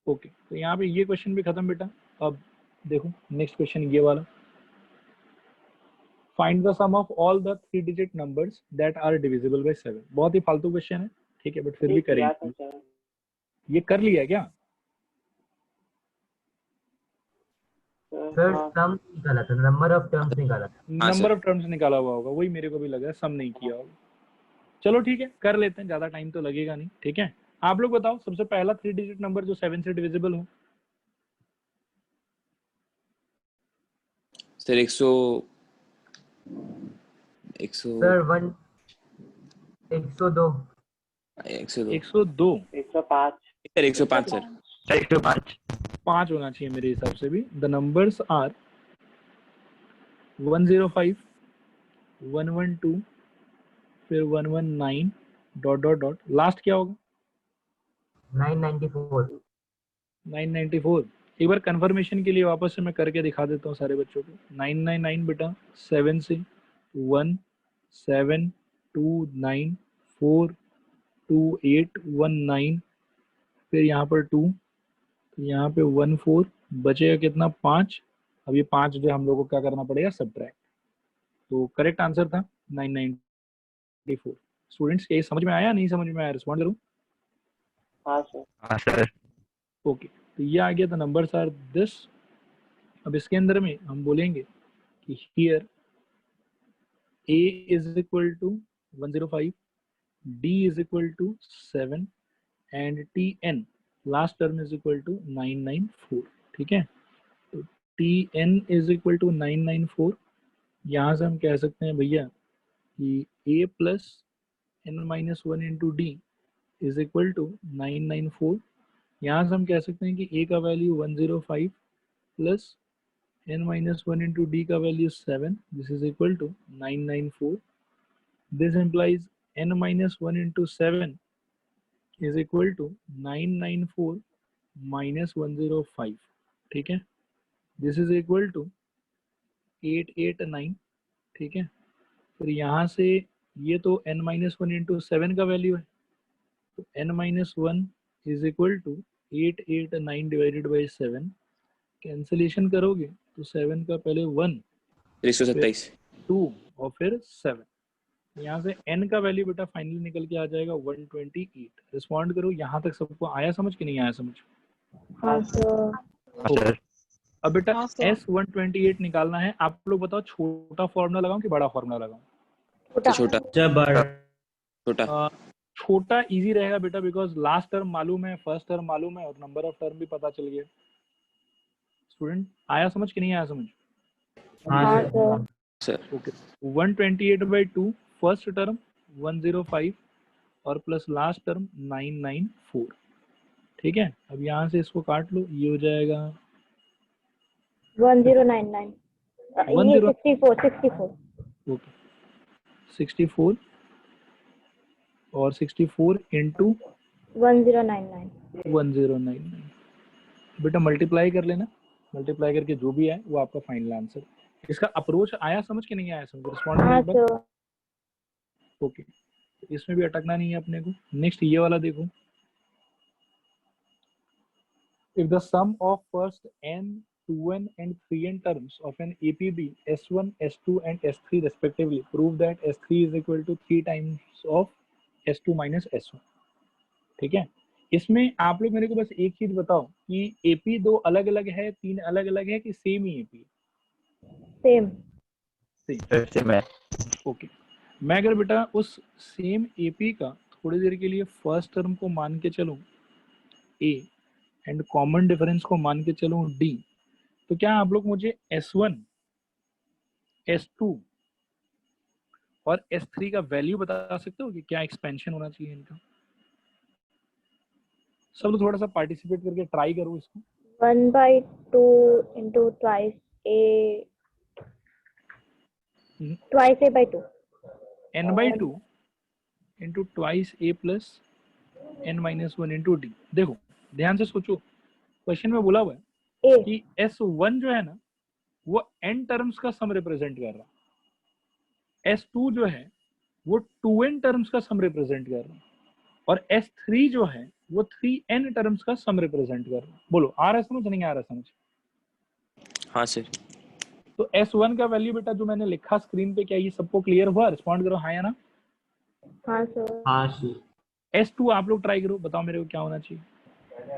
ओके, तो यहाँ पे ये क्वेश्चन भी खत्म बेटा। अब देखो नेक्स्ट क्वेश्चन ये वाला, find the sum of all the 3 digit numbers that are divisible by 7। बहुत ही फालतू क्वेश्चन है, ठीक है, बट फिर भी ठीक किया था करेंगे। सर। ये कर लिया क्या? सर हाँ सम निकाला था, नंबर ऑफ टर्म्स निकाला था। हाँ नंबर सर। ऑफ टर्म्स निकाला हुआ होगा, वही मेरे को भी लगा, सम नहीं किया होगा। चलो ठीक है, कर लेते हैं, ज्यादा टाइम तो लगेगा नहीं। ठीक है, आप लोग बताओ सबसे पहला 3 डिजिट नंबर जो 7 से डिविजिबल हो। Sir 100 sir 102। 102 102 105 sir 105 sir. 105। 5 होना चाहिए मेरे हिसाब से भी। द नंबर्स आर 105 112 फिर 119 डॉट डॉट डॉट, लास्ट क्या होगा? 994। 994। एक बार कंफर्मेशन के लिए वापस से मैं करके दिखा देता हूँ सारे बच्चों को। 999 बेटा 7 से 1 7 2 9 4 2 8 1 9, फिर यहाँ पर 2, तो यहाँ पे 1 4, बचेगा कितना? 5। अब ये 5 जो हम लोगों को क्या करना पड़ेगा? सब्ट्रैक्ट। तो करेक्ट आंसर था 994। स्टूडेंट्स ये समझ में आया नहीं समझ में आया? रिस्पॉन्ड करूँ? हाँ सर। हाँ सर। ओके, तो ये आ गया था नंबर्स आर दिस। अब इसके अंदर में हम बोलेंगे कि here a is equal to 105, d is equal to 7 and tn last term is equal to 994। ठीक है, तो tn इज इक्वल टू 994। यहाँ से हम कह सकते हैं भैया कि a plus n-1 into D is equal to 994। यहाँ से हम कह सकते हैं कि a का value 105 plus n-1 into d का value 7, this is equal to 994. This implies n-1 into 7 is equal to 994 minus 105. ठीक है, this is equal to 889। ठीक है, फिर यहाँ से ये तो n-1 into 7 का वैल्यू है, तो n-1 is equal to 889 divided by 7। Cancellation करोगे तो 7 का पहले 1 127 2 और फिर 7, यहाँ से n का वैल्यू बेटा फाइनली निकल के आ जाएगा 128। रिस्पॉन्ड करो, यहाँ तक सबको आया समझ कि नहीं आया समझ? हाँ सर। हाँ सर। अब बेटा हाँ सर। S128 निकालना है। आप लोग बताओ छोटा फॉर्मूला लगाऊं कि बड़ा फॉर्मूला लगाऊं? छोटा छोटा जब बड़ा छोटा छोटा इजी रहेगा बेटा, बिकॉज लास्ट टर्म मालूम है, फर्स्ट टर्म मालूम है और नंबर ऑफ टर्म भी पता चल गया। स्टूडेंट आया समझ कि नहीं आया समझ? हाँ हाँ sir. Sir sir. Okay 128/2 first term 105 और प्लस लास्ट टर्म 994। ठीक है, अब यहाँ से इसको काट लो, ये हो जाएगा 1099 ये 10 64 ओके 64 और 64 इंटू 1099 1099। बेटा मल्टीप्लाई कर लेना, मल्टीप्लाई करके जो भी आए वो आपका फाइनल आंसर। इसका अप्रोच आया समझ के नहीं आया समझ? रिस्पॉन्ड हाँ एक बार। सर। ओके इसमें भी अटकना नहीं है अपने को। नेक्स्ट ये वाला देखो, if the sum of first n 2n and 3n terms of an APB S1 S2 and S3 respectively prove that S3 is equal to 3 times of S2 minus S1। ठीक है, इसमें आप लोग मेरे को बस एक चीज बताओ कि AP दो अलग अलग है, तीन अलग अलग है कि सेम ही AP? सेम सेम है। ओके मैं अगर बेटा उस सेम AP का थोड़ी देर के लिए फर्स्ट टर्म को मान के चलूं A एंड कॉमन डिफरेंस को मान के चलूं D, तो क्या आप लोग मुझे S1 S2 और S3 का वैल्यू बता सकते हो कि क्या एक्सपेंशन होना चाहिए इनका? सब लोग थोड़ा सा पार्टिसिपेट करके ट्राई करो इसको। 1/2 into twice a twice a by 2 n/2 into twice a plus n-1 into D. देखो ध्यान से सोचो, क्वेश्चन में बोला हुआ है a कि S1 जो है ना वो n टर्म्स का सम रिप्रेजेंट कर रहा है, S2 जो है वो 2n टर्म्स का सम रिप्रेजेंट कर रहा है और S3 जो है वो 3n टर्म्स का सम रिप्रेजेंट कर रहा है। बोलो आ रहा है समझ नहीं आ रहा समझ? हाँ सर। तो S1 का वैल्यू बेटा जो मैंने लिखा स्क्रीन पे, क्या ये सबको क्लियर हुआ? रिस्पॉन्ड करो हाँ या ना। हाँ सर। हाँ सर। S2 आप लोग ट्राई करो, बताओ मेरे को क्या होना चाहिए?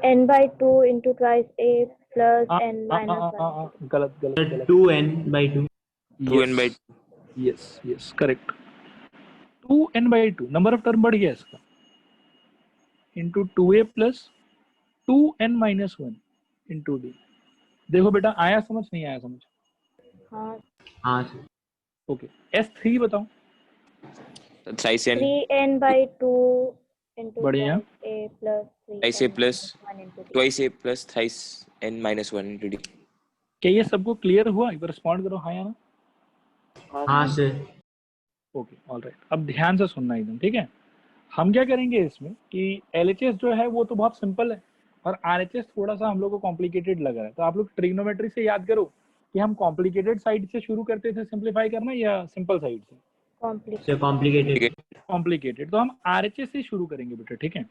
n/2 into twice a plus n minus 1 गलत गलत गलत। 2n/2 2n/2 yes correct. 2n/2 number of term बढ़ गया इसका, into 2a plus 2n-1 into D. देखो बेटा आया समझ नहीं आया समझ? हाँ हाँ सर। ओके S3 बताओ। thrice n 3n/2 into बढ़िया। twice a plus thrice a 3n plus minus 1 into d twice a plus thrice n-1 into d। क्या ये सबको क्लियर हुआ? एक बार रिस्पॉन्ड करो हाँ या ना। हाँ सर। ओके ऑलराइट, अब ध्यान से सुनना एकदम, ठीक है? हम क्या करेंगे इसमें कि LHS जो है वो तो बहुत सिंपल है और RHS थोड़ा सा हम लोग को कॉम्प्लिकेटेड लग रहा है। तो आप लोग ट्रिग्नोमेट्री से याद करो कि हम कॉम्प्लिकेटेड साइड से शुरू करते थे सिंप्लीफाई करना या सिंपल साइड से? complicated complicated. कॉम्प्लिकेटेड। तो हम RHS से शुरू करेंगे बेटा, ठीक है?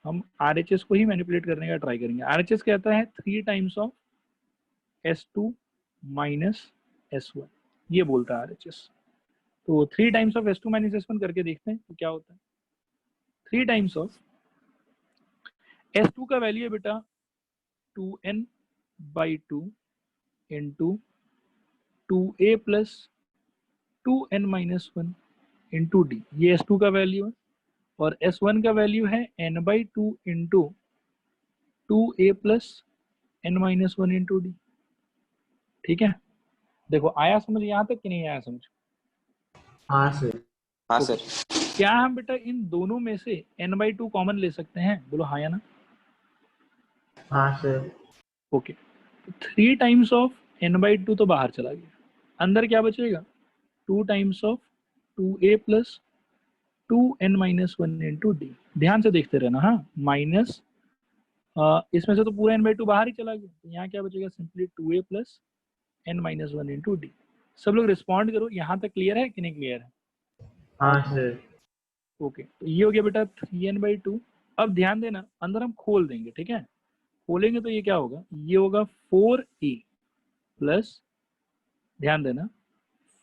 हम RHS को ही मैनिपुलेट करने का ट्राई करेंगे। RHS कहता है 3 times of S2 minus S1, ये बोलता है RHS। तो 3 times of S2 minus S1 करके देखते हैं तो क्या होता है। 3 टाइम्स ऑफ S2 का वैल्यू है बेटा 2n/2 into 2a plus 2n-1 into D, ये S2 का वैल्यू है। और S1 का वैल्यू है n/2 into 2a plus n-1 into D. ठीक है, देखो आया समझ यहाँ तक कि नहीं आया समझ? हाँ सर। हाँ सर। क्या हम बेटा इन दोनों में से n/2 कॉमन ले सकते हैं? बोलो हाँ या ना। हाँ sir. Okay 3 times of n/2 तो बाहर चला गया, अंदर क्या बचेगा? 2 times of 2a plus 2n-1 into D. ध्यान से देखते रहना हाँ। माइनस इसमें से तो पूरा n/2 बाहर ही चला गया, तो यहाँ क्या बचेगा? Simply 2a plus n-1 into D. सब लोग रिस्पॉन्ड करो, यहाँ तक क्लियर है कि नहीं क्लियर है? हाँ सर। ओके तो ये हो गया बेटा 3n/2। अब ध्यान देना अंदर हम खोल देंगे, ठीक है? खोलेंगे तो ये क्या होगा? ये होगा 4a प्लस, ध्यान देना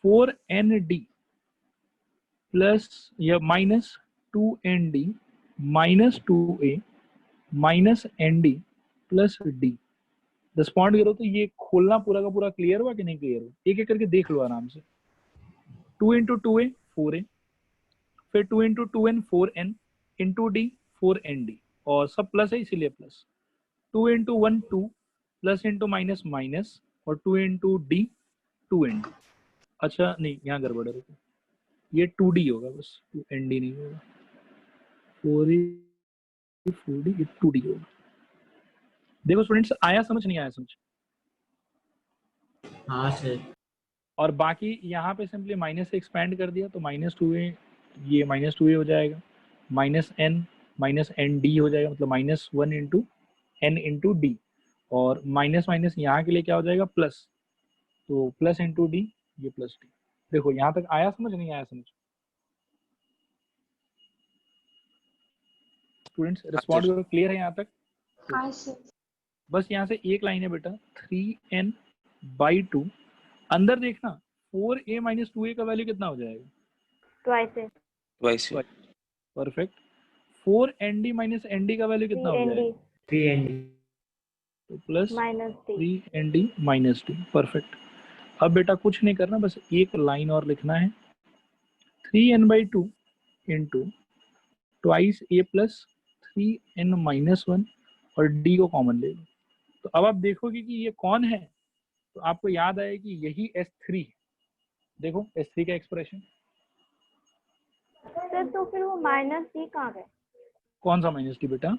4nd प्लस या minus 2nd minus 2a minus nd plus d। Respond करो। तो ये खोलना पूरा का पूरा क्लियर हुआ कि नहीं क्लियर हुआ? एक एक करके देख लो आराम से। 2 इंटू 2a 4a, फिर 2 into 2n 4n, into d 4nd, और सब प्लस है इसीलिए plus. 2 into 1 2, plus into minus minus, और 2 इंटू d 2nd। अच्छा नहीं, यहाँ गड़बड़ है, रुको, ये 2d होगा बस, 2nd नहीं होगा। 4d ये 2d होगा। देखो स्टूडेंट्स, आया समझ नहीं आया समझ? हाँ सर। और बाकी यहाँ पे सिंपली माइनस से एक्सपैंड कर दिया तो -2a, ये -2a हो जाएगा, -n माइनस एन डी हो जाएगा, मतलब -1 इंटू n इंटू डी, और माइनस माइनस यहाँ के लिए क्या हो जाएगा प्लस, तो प्लस इंटू डी, ये प्लस डी। देखो यहाँ तक आया समझ नहीं आया समझ? स्टूडेंट्स रिस्पॉन्ड करो, क्लियर है यहाँ तक? हाँ सर। बस यहाँ से एक लाइन है बेटा, 3n/2, अंदर देखना 4a माइनस 2a का वैल्यू कितना हो जाएगा? ट्वाइस है। परफेक्ट। 4nd माइनस nd का वैल्यू कितना हो जाएगा? 3nd। तो plus minus D. 3nd minus D. Perfect. अब बेटा कुछ नहीं करना, बस एक लाइन और लिखना है, 3n/2 into twice a plus 3n minus 1, और d को कॉमन ले लो। तो अब आप देखोगे कि ये कौन है, तो आपको याद आए कि यही S3 है। देखो S3 का एक्सप्रेशन, सर तो फिर वो माइनस डी कहाँ गए? कौन सा माइनस डी बेटा?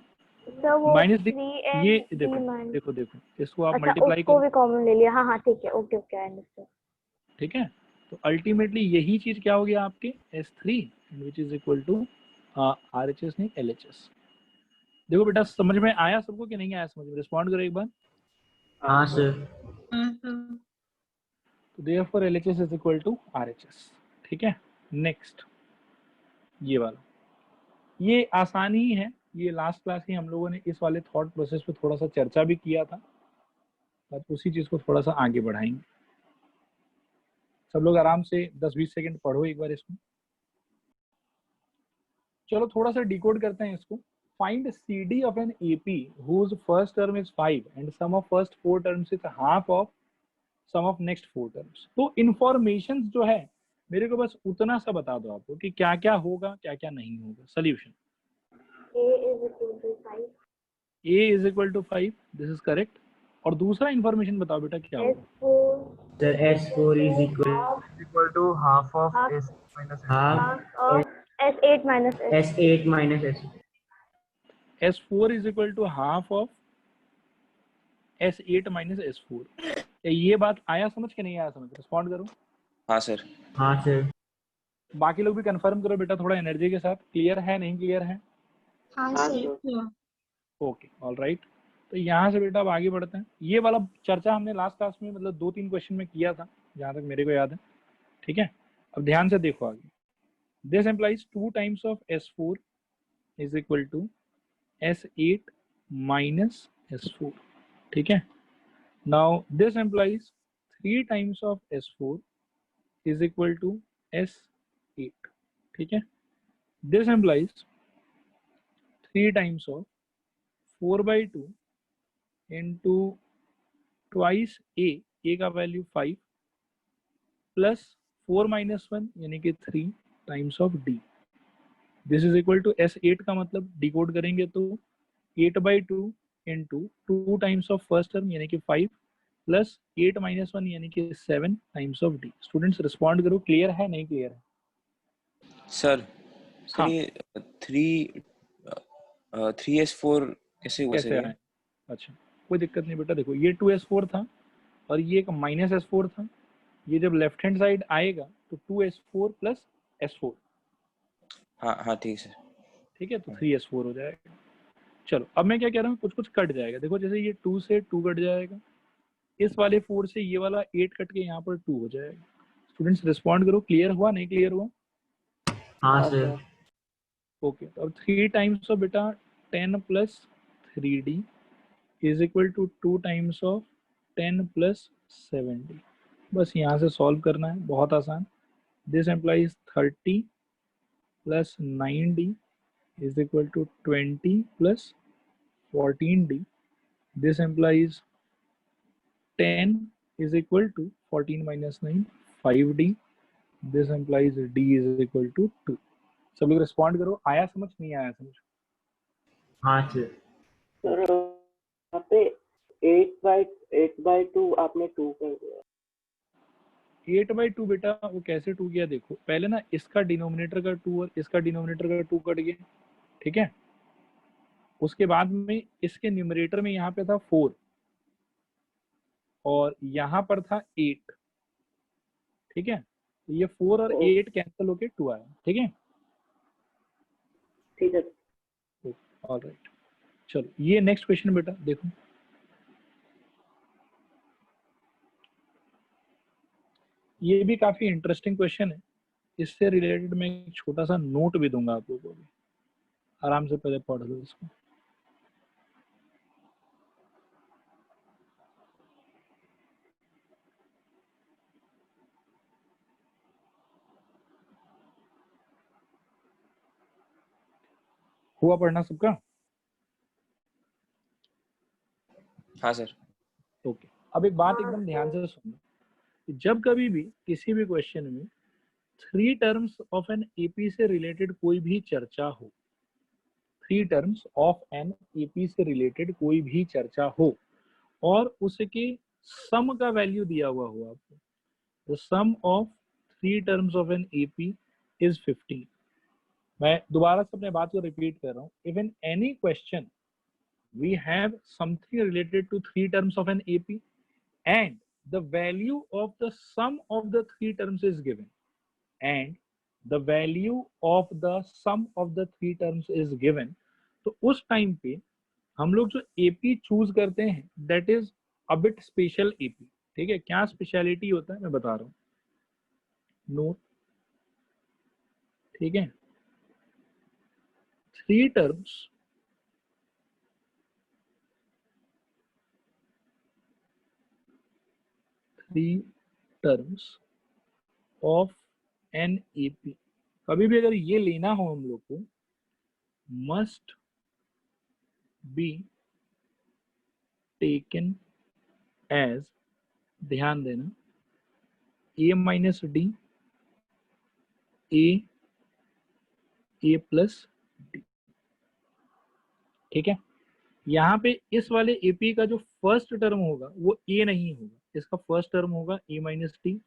सर वो माइनस डी, 3n ये d देखो माइनस। देखो देखो, इसको आप अच्छा मल्टीप्लाई उसको करो, भी कॉमन ले लिया। हाँ हाँ ठीक है, ओके ओके आई अंडरस्टैंड। ठीक है? तो अल्टीमेटली यही चीज क्या हो गया आपके S3, which is equal to RHS नहीं LHS। देखो बेटा समझ में आया सबको कि नहीं आया समझ में? रिस्पॉन्ड करो एक बार। हाँ सर। तो therefore LHS is equal to RHS। ठीक है, नेक्स्ट ये वाला, ये आसानी ही है, ये लास्ट क्लास ही हम लोगों ने इस वाले थॉट प्रोसेस पे थोड़ा सा चर्चा भी किया था, बस उसी चीज को थोड़ा सा आगे बढ़ाएंगे। सब लोग आराम से 10-20 सेकंड पढ़ो एक बार इसको। चलो थोड़ा सा डिकोड करते हैं इसको। Find CD of an AP whose first term is 5 and sum of first 4 terms is half of sum of next 4 terms। तो इंफॉर्मेशन जो है मेरे को बस उतना सा बता दो आपको कि क्या क्या होगा क्या क्या नहीं होगा। Solution, a is equal to 5, a is equal to 5, this is correct. और दूसरा इंफॉर्मेशन बताओ बेटा क्या होगा? S4 sir S4 is equal to half of Half. S minus half half of S8 minus S। S8 minus S। S4 is equal to half of S8 minus S4। ये बात आया समझ के नहीं आया समझ? रिस्पॉन्ड करो। हाँ सर। हाँ सर। बाकी लोग भी कंफर्म करो बेटा थोड़ा एनर्जी के साथ, क्लियर है नहीं क्लियर है? हाँ हाँ sir. Sir. Okay all right. तो यहाँ से बेटा अब आगे बढ़ते हैं। ये वाला चर्चा हमने लास्ट क्लास में मतलब 2-3 क्वेश्चन में किया था जहाँ तक मेरे को याद है, ठीक है? अब ध्यान से देखो आगे। This implies 2 times of S4 is equal to S8 minus S4, ठीक है? Now this implies 3 times of S4 is equal to S8, ठीक है? This implies 3 times of 4/2 into twice a का वैल्यू 5 प्लस 4 माइनस 1 यानी कि 3 times of d। This is equal to S8 का मतलब decode करेंगे तो 8/2 into 2 times of first term यानी कि 5 प्लस 8 माइनस 1 यानी कि 7 times of d। Students respond करो, क्लियर है नहीं क्लियर है? सर हाँ। ये 3S4 कैसे हुआ कैसे सर? आए? अच्छा कोई दिक्कत नहीं बेटा, देखो ये 2S4 था और ये एक माइनस S4 था, ये जब लेफ्ट हैंड साइड आएगा तो 2S4 प्लस S4, हाँ हाँ ठीक सर। ठीक है? तो 3S4 हो जाएगा। चलो अब मैं क्या कह रहा हूँ, कुछ कुछ कट जाएगा। देखो जैसे ये 2 से 2 कट जाएगा, इस वाले 4 से ये वाला 8 कट के यहाँ पर 2 हो जाएगा। स्टूडेंट्स रिस्पॉन्ड करो, क्लियर हुआ नहीं क्लियर हुआ? हाँ सर। ओके, तो अब 3 टाइम्स ऑफ बेटा 10 plus 3d is equal to 2 times of 10 plus 7d। बस यहाँ से सॉल्व करना है, बहुत आसान। This implies 30 plus 9d is equal to 20 plus 14d. This implies 10 is equal to 14 minus 9 5D. This implies D is equal to 2. सब लोग respond करो, आया समझ नहीं आया समझ? हाँ सर। सर यहाँ पे 8/2 आपने 2 कर दिया। 8/2 बेटा वो कैसे 2 किया देखो, पहले ना इसका डिनोमिनेटर का 2 और इसका डिनोमिनेटर का 2 कट गया, ठीक है। उसके बाद में इसके न्यूमरेटर में यहाँ पे था 4 और यहाँ पर था 8, ठीक है। तो ये 4 और 8 कैंसिल होके 2 आया, ठीक है। ठीक है। ऑलराइट, चलो ये नेक्स्ट क्वेश्चन बेटा देखो। ये भी काफी इंटरेस्टिंग क्वेश्चन है, इससे रिलेटेड मैं एक छोटा सा नोट भी दूंगा आप लोगों को, आराम से पहले पढ़ लो इसको। हुआ पढ़ना सबका? हाँ सर। ओके, अब एक बात एकदम ध्यान से सुनो, जब कभी भी किसी भी क्वेश्चन में 3 टर्म्स ऑफ एन एपी से रिलेटेड कोई भी चर्चा हो, 3 टर्म्स ऑफ एन एपी से रिलेटेड कोई भी चर्चा हो और उसके सम का वैल्यू दिया हुआ हो आपको, the sum of 3 terms of an AP is 15। मैं दोबारा से अपने बात को रिपीट कर रहा हूँ, if in any question we have something related to 3 terms of an AP and the value of the sum of the 3 terms is given and the value of the sum of the 3 terms is given, तो उस time पे हम लोग जो AP choose करते हैं that is a bit special AP, ठीक है। क्या स्पेशलिटी होता है मैं बता रहा हूँ, नोट, ठीक है। 3 टर्म्स ऑफ एन एपी, कभी भी अगर ये लेना हो हम लोग को, मस्ट बी टेकन एज, ध्यान देना, ए माइनस डी, ए प्लस डी, ठीक है। यहाँ पे इस वाले एपी का जो फर्स्ट टर्म होगा वो ए नहीं होगा, इसका फर्स्ट टर्म होगा ए माइनस डी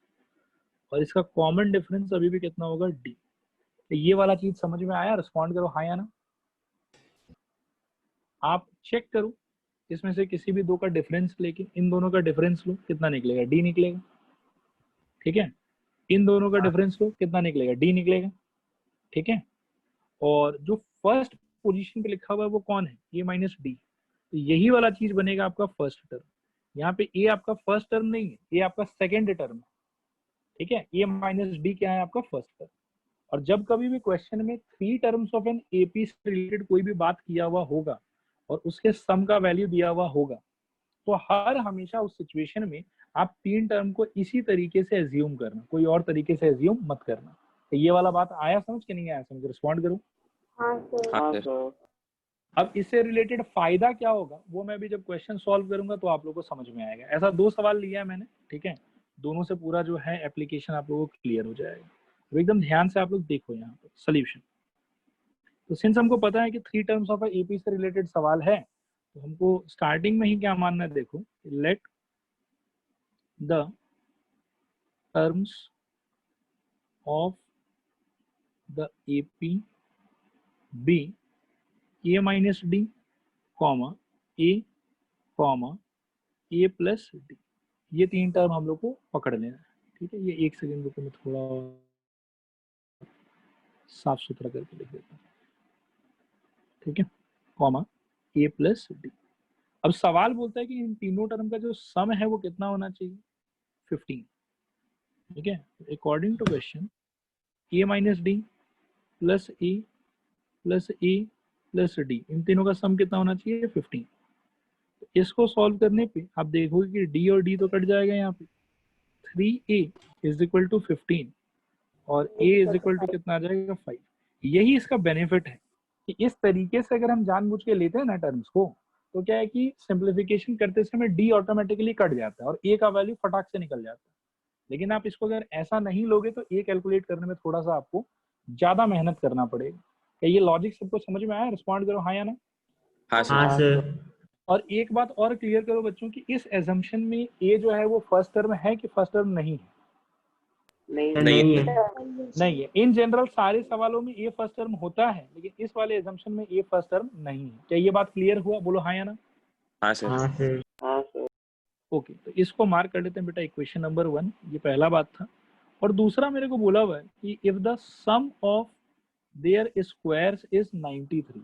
और इसका कॉमन डिफरेंस अभी भी कितना होगा, डी। तो ये वाला चीज समझ में आया? रिस्पॉन्ड करो हाँ या ना। आप चेक करो, इसमें से किसी भी दो का डिफरेंस लेके इन दोनों का डिफरेंस लो, कितना निकलेगा, डी निकलेगा, ठीक है। इन दोनों का डिफरेंस लो, कितना निकलेगा, डी निकलेगा, ठीक है। और जो फर्स्ट पोजीशन पे लिखा हुआ है वो कौन है, ए माइनस डी, तो यही वाला चीज बनेगा आपका फर्स्ट टर्म। यहाँ पे ए आपका फर्स्ट टर्म नहीं है, ये आपका सेकेंड टर्म है, ठीक है। ए माइनस डी क्या है, आपका फर्स्ट टर्म। और जब कभी भी क्वेश्चन में 3 टर्म्स ऑफ एन एपी से रिलेटेड कोई भी बात किया हुआ होगा और उसके सम का वैल्यू दिया हुआ होगा, तो हर हमेशा उस सिचुएशन में आप 3 टर्म को इसी तरीके से एज्यूम करना, कोई और तरीके से एज्यूम मत करना। तो ये वाला बात आया समझ के नहीं आया समझ, रिस्पॉन्ड करो। हाँ सर। हाँ सर। अब इससे रिलेटेड फायदा क्या होगा वो मैं भी जब क्वेश्चन सॉल्व करूंगा तो आप लोगों को समझ में आएगा। ऐसा 2 सवाल लिया है मैंने, ठीक है, दोनों से पूरा जो है एप्लीकेशन आप लोगों को क्लियर हो जाएगा। तो एकदम ध्यान से आप लोग देखो यहाँ पर सोल्यूशन। तो सिंस हमको पता है कि 3 टर्म्स ऑफ एपी से रिलेटेड सवाल है, तो हमको स्टार्टिंग में ही क्या मानना है, देखो, let the terms of the AP be A minus D comma A plus D, ये 3 टर्म हम लोग को पकड़ लेना है, ठीक है। ये 1 सेकेंड रुको, मैं थोड़ा साफ सुथरा करके लिख देता हूँ, ठीक है, कॉमा ए प्लस डी। अब सवाल बोलता है कि इन तीनों टर्म का जो सम है वो कितना होना चाहिए, 15, ठीक है। According to question A minus D plus A plus D, इन तीनों का सम कितना होना चाहिए, 15। इसको सॉल्व करने पे आप देखोगे कि डी और डी तो कट जाएगा, यहाँ पे 3a इज इक्वल टू 15 और a इज इक्वल टू कितना आ जाएगा, 5। यही इसका बेनिफिट है कि इस तरीके से अगर हम जानबूझ के लेते हैं ना टर्म्स को, तो क्या है कि सिंप्लीफिकेशन करते समय डी ऑटोमेटिकली कट जाता है और ए का वैल्यू फटाक से निकल जाता है। लेकिन आप इसको अगर ऐसा नहीं लोगे तो ए कैलकुलेट करने में थोड़ा सा आपको ज्यादा मेहनत करना पड़ेगा। क्या ये लॉजिक सबको समझ में आया? रिस्पॉन्ड करो हाँ या ना। हाँ सर। हाँ सर। और एक बात और क्लियर करो बच्चों की इस एजम्पशन में ए जो है वो फर्स्ट टर्म है कि फर्स्ट टर्म नहीं है? नहीं है। नहीं है। इन जनरल सारे सवालों में ए फर्स्ट टर्म होता है, लेकिन इस वाले एजम्पशन में ए फर्स्ट टर्म नहीं है। क्या ये बात क्लियर हुआ? बोलो हाँ या ना। हाँ सर। हाँ सर। हाँ सर। ओके, तो इसको मार्क कर लेते हैं बेटा इक्वेशन नंबर 1। ये पहला बात था। और दूसरा मेरे को बोला हुआ है कि if the sum of their squares is 93।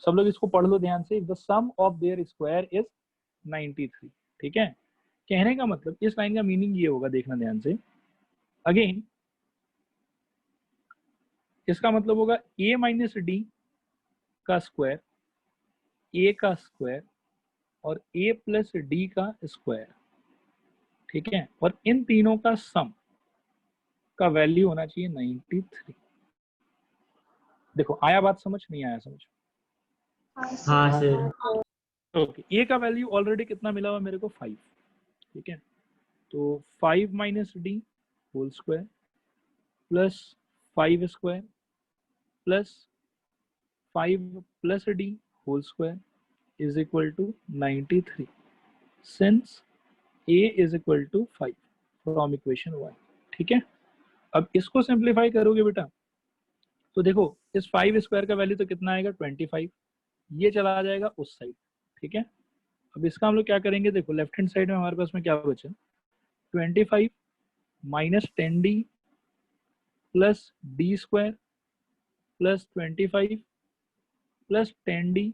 सब लोग इसको पढ़ लो ध्यान से। If the sum of their square is 93। ठीक है, कहने का मतलब इस लाइन का मीनिंग ये होगा, देखना ध्यान से। अगेन इसका मतलब होगा a माइनस डी का स्क्वायर, a का स्क्वायर और a प्लस डी का स्क्वायर। ठीक है, और इन तीनों का सम का वैल्यू होना चाहिए 93। देखो आया बात समझ? नहीं आया समझ? हाँ सर। ओके, a का वैल्यू ऑलरेडी कितना मिला हुआ मेरे को? 5। ठीक है, तो 5 minus D whole square plus 5 square plus 5 plus D whole square is equal to 93 since a is equal to 5 from equation 1। ठीक है, अब इसको सिंप्लीफाई करोगे बेटा तो देखो इस 5 स्क्वायर का वैल्यू तो कितना आएगा? 25। ये चला जाएगा उस साइड। ठीक है, अब इसका हम लोग क्या करेंगे? देखो लेफ्ट हैंड साइड में हमारे पास में क्या बचा? 25 minus 10d plus D square plus 25 plus 10d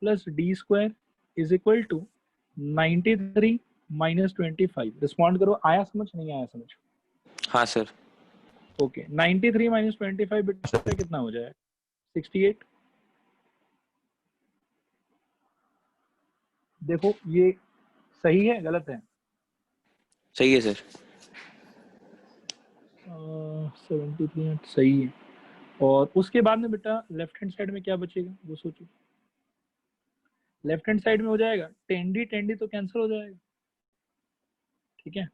plus D square is equal to 93 minus 25। Respond करो, आया समझ? नहीं आया समझ? हाँ सर। ओके, 93 माइनस 25 बेटा कितना हो जाएगा? 68। देखो ये सही है गलत है? सही है सर। 73 सही है। और उसके बाद में बेटा लेफ्ट हैंड साइड में क्या बचेगा वो सोचो। लेफ्ट हैंड साइड में हो जाएगा 10d तो कैंसिल हो जाएगा। ठीक है,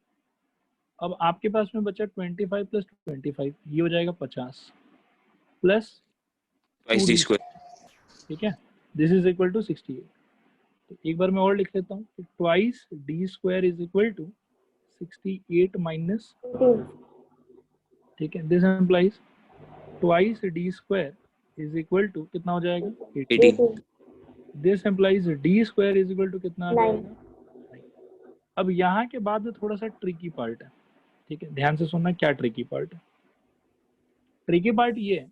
अब आपके पास में बचा 25 प्लस 25, ये हो जाएगा 50 प्लस 2d स्क्वायर। ठीक है, दिस इज इक्वल टू 68। तो एक बार मैं और लिख लेता हूँ, तो twice D square is equal to 68 minus. ठीक है, this implies twice D square is equal to कितना हो जाएगा? 18। This implies D square is equal to कितना आ जाएगा? 9। अब यहाँ के बाद में थोड़ा सा ट्रिकी पार्ट है। ठीक है, ध्यान से सुनना क्या ट्रिकी पार्ट है। ट्रिकी पार्ट ये है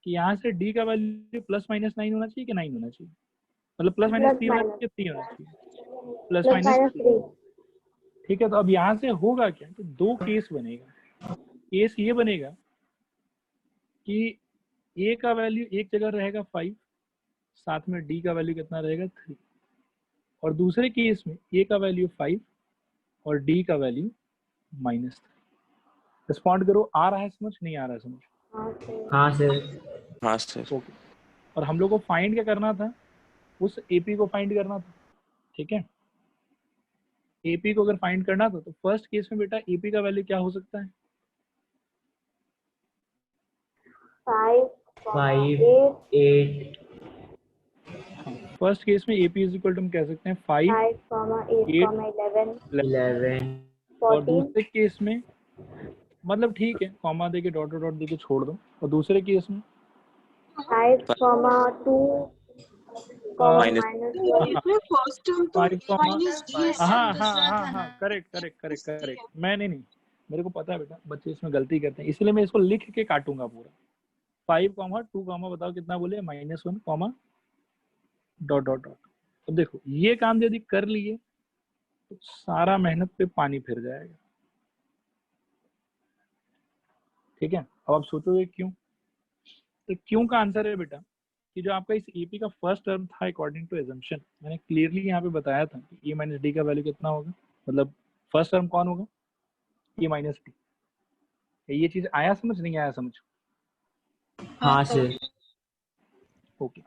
कि यहाँ से डी का वैल्यू प्लस माइनस 9 होना चाहिए कि 9 होना चाहिए? मतलब प्लस माइनस 3 होना चाहिए, 3 होना चाहिए, प्लस माइनस 3। ठीक है, तो अब यहाँ से होगा क्या कि दो केस बनेगा। केस ये बनेगा कि a का वैल्यू एक जगह रहेगा 5, साथ में d का वैल्यू कितना रहेगा? 3। और दूसरे केस में a का वैल्यू 5 और d का वैल्यू -3। रिस्पॉन्ड करो, आ रहा है समझ? नहीं आ रहा है समझ? हाँ सर। हाँ सर। ओके, और हम लोग को फाइंड क्या करना था? उस AP को फाइंड करना था। ठीक है, AP को अगर फाइंड करना था तो फर्स्ट केस में बेटा AP का वैल्यू क्या हो सकता है? 5 8। फर्स्ट केस में AP इज इक्वल टू हम कह सकते हैं 5 8 11। और दूसरे केस में मतलब ठीक है कॉमा दे के डॉट डॉट दे के छोड़ दो। और दूसरे केस में 5, 2 माइनस। हाँ करेक्ट। मैं नहीं मेरे को पता है बेटा बच्चे इसमें गलती करते हैं, इसलिए मैं इसको लिख के काटूंगा पूरा। 5, 2 बताओ कितना बोले? -1 डॉट डॉट डॉट। अब देखो ये काम यदि कर लिए तो सारा मेहनत पे पानी फिर जाएगा। ठीक है, अब आप सोचोगे क्यों? तो क्यों का आंसर है बेटा कि जो आपका इस AP का फर्स्ट टर्म था अकॉर्डिंग टू एजम्पशन, मैंने क्लियरली यहाँ पे बताया था कि a माइनस डी का वैल्यू कितना होगा, मतलब फर्स्ट टर्म कौन होगा? a minus D. ये चीज आया समझ? नहीं आया समझ? हाँ सर। ओके,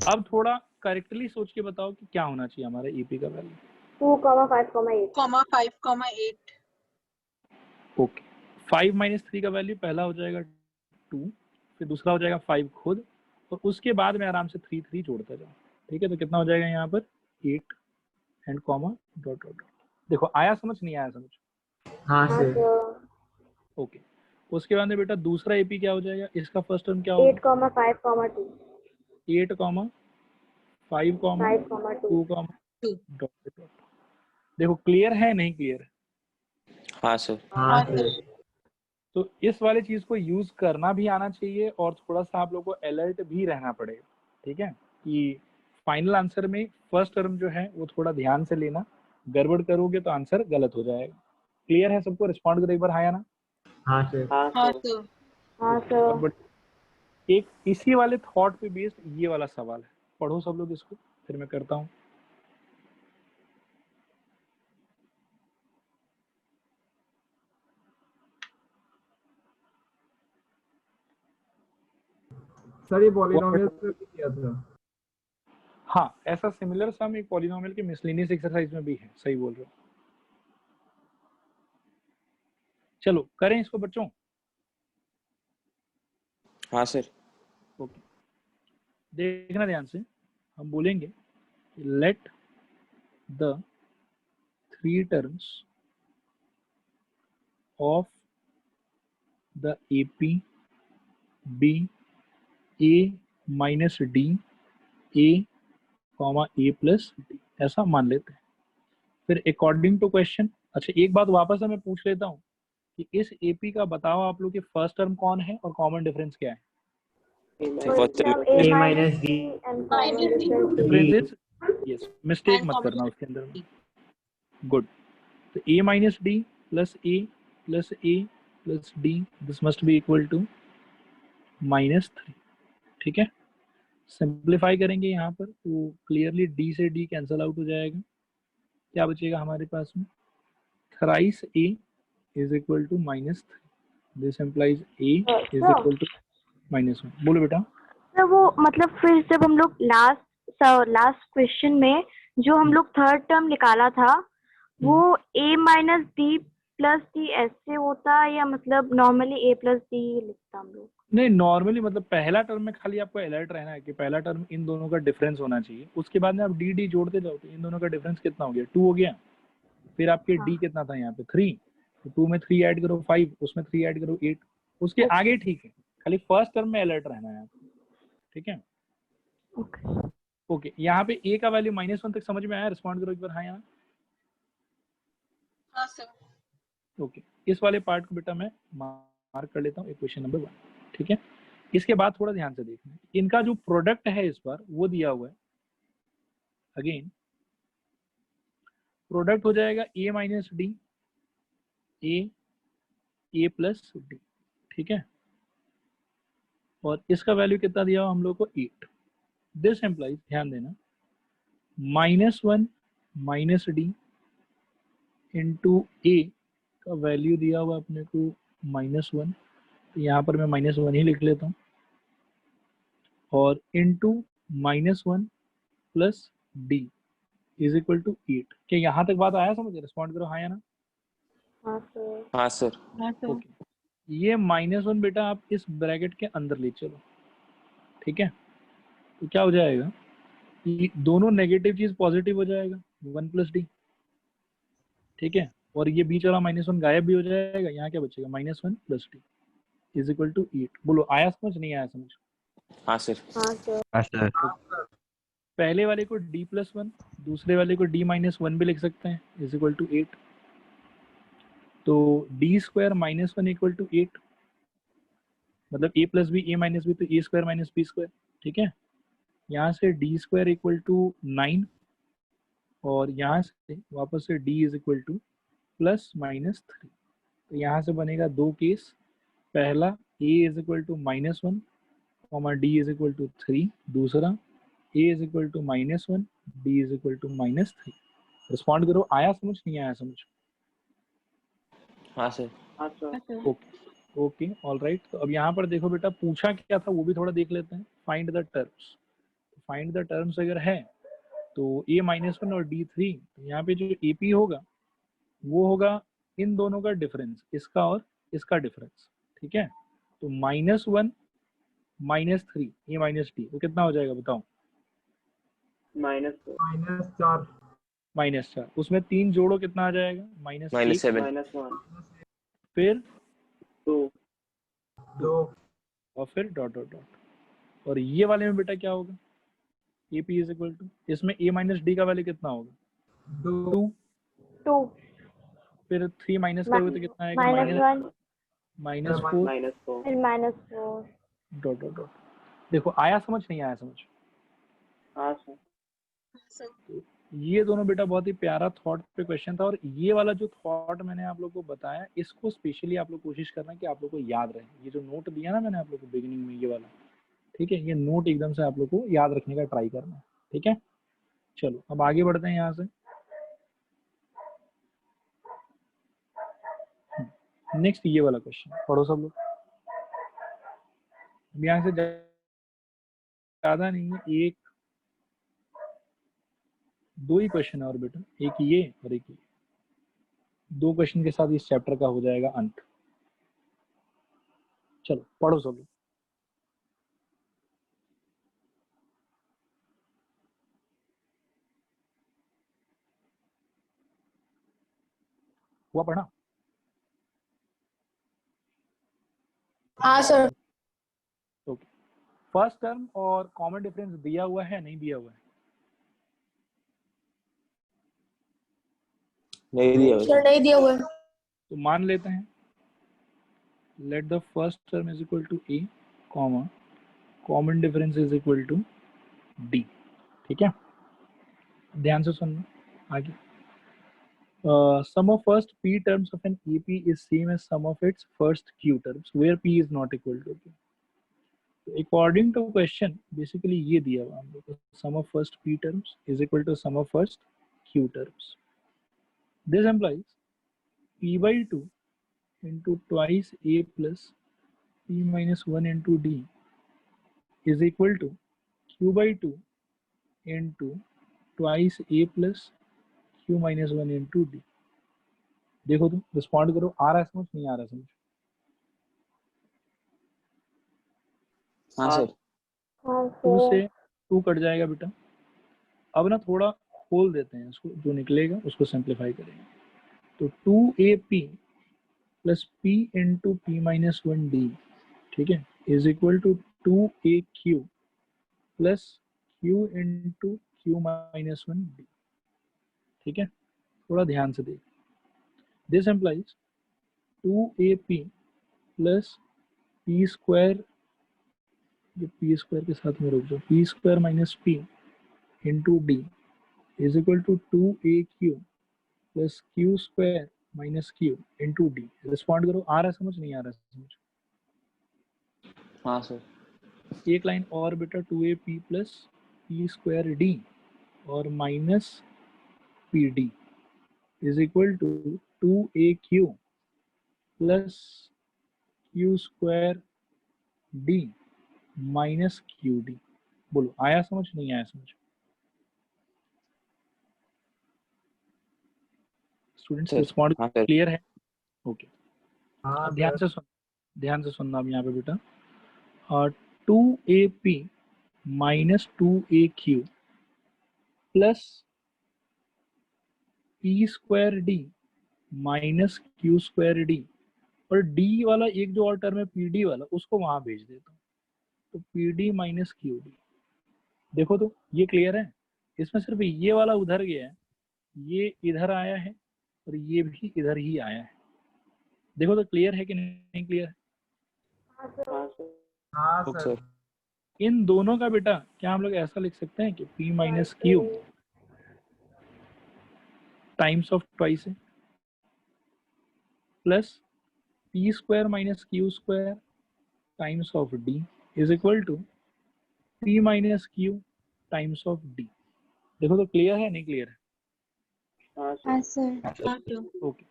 अब थोड़ा करेक्टली सोच के बताओ कि क्या होना चाहिए हमारा ईपी का वैल्यू। 2,5,8 5,8 ओके 5 माइनस 3 का वैल्यू पहला हो जाएगा 2, फिर दूसरा हो जाएगा 5 खुद, और उसके बाद में आराम से 3 3 जोड़ता जाओ। ठीक है, तो कितना हो जाएगा यहाँ पर 8 एंड कॉमा डॉट डॉट। देखो आया समझ, नहीं आया समझ? हाँ हाँ सर। सर। ओके, उसके बाद में बेटा दूसरा एपी क्या हो जाएगा, इसका फर्स्ट टर्म क्या होगा? 8,5,2 8, 5, 5,2 2, डॉट डॉट। देखो क्लियर है नहीं क्लियर है? हाँ सर। हाँ सर। तो इस वाले चीज को यूज करना भी आना चाहिए और थोड़ा सा आप लोगों को अलर्ट भी रहना पड़ेगा। ठीक है, कि फाइनल आंसर में फर्स्ट टर्म जो है वो थोड़ा ध्यान से लेना, गड़बड़ करोगे तो आंसर गलत हो जाएगा। क्लियर है सबको? रिस्पॉन्ड करो एक बार हाँ या ना। हाँ सर। हाँ हाँ सर। सर। हाँ और सर। एक इसी वाले थॉट पे बेस्ड ये वाला सवाल है, पढ़ो सब लोग इसको, फिर मैं करता हूँ। सर ये पॉलिनोमियल पे भी किया था। हाँ, ऐसा सिमिलर सम एक पॉलिनोमियल के मिसलेनियस एक्सरसाइज में भी है, सही बोल रहे हो। चलो करें इसको बच्चों। हाँ सर। ओके, देखना ध्यान से, हम बोलेंगे let the 3 terms of the AP be A minus D A comma A plus D, ऐसा मान लेते हैं। फिर अकॉर्डिंग टू क्वेश्चन, अच्छा एक बात वापस से मैं पूछ लेता हूँ कि इस AP का बताओ आप लोग कि फर्स्ट टर्म कौन है और कॉमन डिफरेंस क्या है? फर्स्ट मतलब A A minus minus D D and common difference difference D. Is, yes mistake And मत common करना उसके अंदर में। गुड, तो A minus D plus A plus A plus D, this must be equal to -3। ठीक है, simplify करेंगे यहाँ पर तो क्लियरली D से D कैंसल आउट हो जाएगा। क्या बचेगा हमारे पास में? Thrice A is equal to -3, this implies A is अच्छा। Equal to -1। बोलो बेटा। तो वो मतलब फिर जब हम लोग लास्ट क्वेश्चन में जो हम लोग थर्ड टर्म निकाला था वो A minus D plus D ऐसे होता या मतलब नॉर्मली A प्लस डी लिखता हम लोग? नहीं, नॉर्मली मतलब पहला टर्म में खाली आपको अलर्ट रहना है कि पहला टर्म इन दोनों का डिफरेंस होना चाहिए, उसके बाद में आप डी डी जोड़ते जाओ तो इन दोनों का डिफरेंस कितना हो गया? 2 हो गया। फिर आपके हाँ। डी कितना था यहाँ पे? 3, तो 2 में 3 ऐड करो 5, उसमें 3 ऐड करो 8, उसके आगे ठीक है, खाली फर्स्ट टर्म में अलर्ट रहना है आपको। ठीक है, ओके। ओके, यहाँ पे ए का वैल्यू -1 तक समझ में आया? रिस्पॉन्ड करो एक बार हाँ यहाँ। हाँ सर। ओके, इस वाले पार्ट को बेटा मैं मार्क कर लेता हूँ, क्वेश्चन नंबर 1। ठीक है, इसके बाद थोड़ा ध्यान से देखना, इनका जो प्रोडक्ट है इस बार वो दिया हुआ है। अगेन प्रोडक्ट हो जाएगा A minus D A plus D. ठीक है, और इसका वैल्यू कितना दिया हुआ हम लोग को? 8। दिस एम्प्लाइज, ध्यान देना, -1 माइनस डी इंटू ए का वैल्यू दिया हुआ अपने को -1, तो यहाँ पर मैं -1 ही लिख लेता हूँ, और into -1 plus D is equal to 8। क्या यहाँ तक बात आया समझ? रिस्पॉन्ड करो हाँ या ना। हाँ सर। हाँ सर। हाँ सर। ओके, ये -1 बेटा आप इस ब्रैकेट के अंदर ले चलो। ठीक है, तो क्या हो जाएगा कि दोनों नेगेटिव चीज पॉजिटिव हो जाएगा, 1 प्लस डी। ठीक है, और ये बीच वाला -1 गायब भी हो जाएगा, यहाँ क्या बचेगा? -1 plus D is equal to 8। बोलो आया समझ नहीं आया समझ? हाँ सर। हाँ सर। हाँ सर। पहले वाले को d+1, दूसरे वाले को d-1 भी लिख सकते हैं, इज इक्वल टू 8। तो d स्क्वायर -1 इक्वल टू 8, मतलब a plus B a minus B, तो a square minus B square. ठीक है, यहाँ से d स्क्वायर इक्वल टू 9, और यहाँ से वापस से d इज इक्वल टू +-3। तो यहाँ से बनेगा 2 केस, पहला a is equal to -1 comma d is equal to 3, दूसरा a is equal to -1 d is equal to -3। Respond करो, आया समझ नहीं आया समझ? हाँ सर। हाँ सर। हाँ sir. Okay okay all right. तो अब यहाँ पर देखो बेटा पूछा क्या था वो भी थोड़ा देख लेते हैं। Find the terms. Find the terms अगर है तो a-1 और d3, तो यहाँ पे जो AP होगा वो होगा इन दोनों का डिफरेंस, इसका और इसका डिफरेंस, ठीक है। तो -1 -3 a-d, वो कितना हो जाएगा बताओ? -4 -4 उसमें 3 जोड़ो कितना आ जाएगा? -1, -7 -1 फिर 2 2 और फिर डॉट डॉट डॉट। और ये वाले में बेटा क्या होगा? AP इज इक्वल टू, इसमें a-d का वैल्यू कितना होगा? 2 2 फिर 3 माइनस करोगे तो कितना आएगा? -1 -4 फिर -4। Dot dot dot. देखो आया समझ, नहीं आया समझ? हाँ सर सर ये दोनों बेटा बहुत ही प्यारा थॉट पे क्वेश्चन था, और ये वाला जो थॉट मैंने आप लोग को बताया, इसको स्पेशली आप लोग कोशिश करना कि आप लोग को याद रहे। ये जो नोट दिया ना मैंने आप लोग को बिगिनिंग में, ये वाला, ठीक है, ये नोट एकदम से आप लोग को याद रखने का ट्राई करना है, ठीक है। चलो अब आगे बढ़ते हैं यहाँ से। नेक्स्ट ये वाला क्वेश्चन पढ़ो सब लोग। यहाँ से ज्यादा नहीं है, एक दो ही क्वेश्चन है और बेटा, एक ये और एक ये, 2 क्वेश्चन के साथ इस चैप्टर का हो जाएगा अंत। चलो पढ़ो सब लोग। हुआ पढ़ा? हाँ सर। ओके, फर्स्ट टर्म और कॉमन डिफरेंस दिया हुआ है, नहीं दिया हुआ है? नहीं दिया सर नहीं दिया हुआ है। तो मान लेते हैं, let the first term is equal to a, comma common difference is equal to d, ठीक है। ध्यान से सुनना आगे। Sum of first p terms of an EP is same as sum of its first q terms where p is not equal to q. According to question, basically ये दिया हुआ हम लोग को, sum of first p terms is equal to sum of first q terms. This implies p by 2 into twice a plus p minus 1 into d is equal to q by 2 into twice a plus q minus 1 into d. देखो तुम respond करो, आ रहा है समझ, नहीं आ रहा समझ? हाँ सर। हाँ 2 सर। से 2 कट जाएगा बेटा। अब ना थोड़ा खोल देते हैं इसको, जो निकलेगा उसको सिंप्लीफाई करेंगे। तो 2AP plus P into P minus 1D, ठीक है, is equal to 2AQ plus Q into Q minus 1D, ठीक है। थोड़ा ध्यान से देख, this implies 2AP plus P square, ये P स्क्वायर के साथ में रुक जाओ, P square minus P into D is equal to 2AQ plus Q square minus Q into D. Respond करो, आ रहा है समझ, नहीं आ रहा है समझ? हाँ सर। एक लाइन और बेटा, 2AP plus P square D और minus PD is equal to 2AQ plus Q square D minus QD. बोलो आया समझ, नहीं आया समझ? स्टूडेंट्स रिस्पॉन्ड हाँ सर। क्लियर है? ओके, हाँ ध्यान से सुन, ध्यान से सुनना अब यहाँ पे बेटा। 2AP minus 2AQ plus P square D minus Q square D, और D वाला एक जो और टर्म है PD वाला, उसको वहां भेज देता हूँ, तो PD माइनस QD। देखो तो ये क्लियर है? इसमें सिर्फ ये वाला उधर गया है, ये इधर आया है, और ये भी इधर ही आया है। देखो तो क्लियर है कि नहीं क्लियर है? हाँ सर हाँ ओके सर। सर। इन दोनों का बेटा क्या हम लोग ऐसा लिख सकते हैं कि P minus Q times of twice है, plus P square minus Q square times of D is equal to P minus Q times of D। देखो तो क्लियर है नहीं क्लियर है? हाँ sir okay,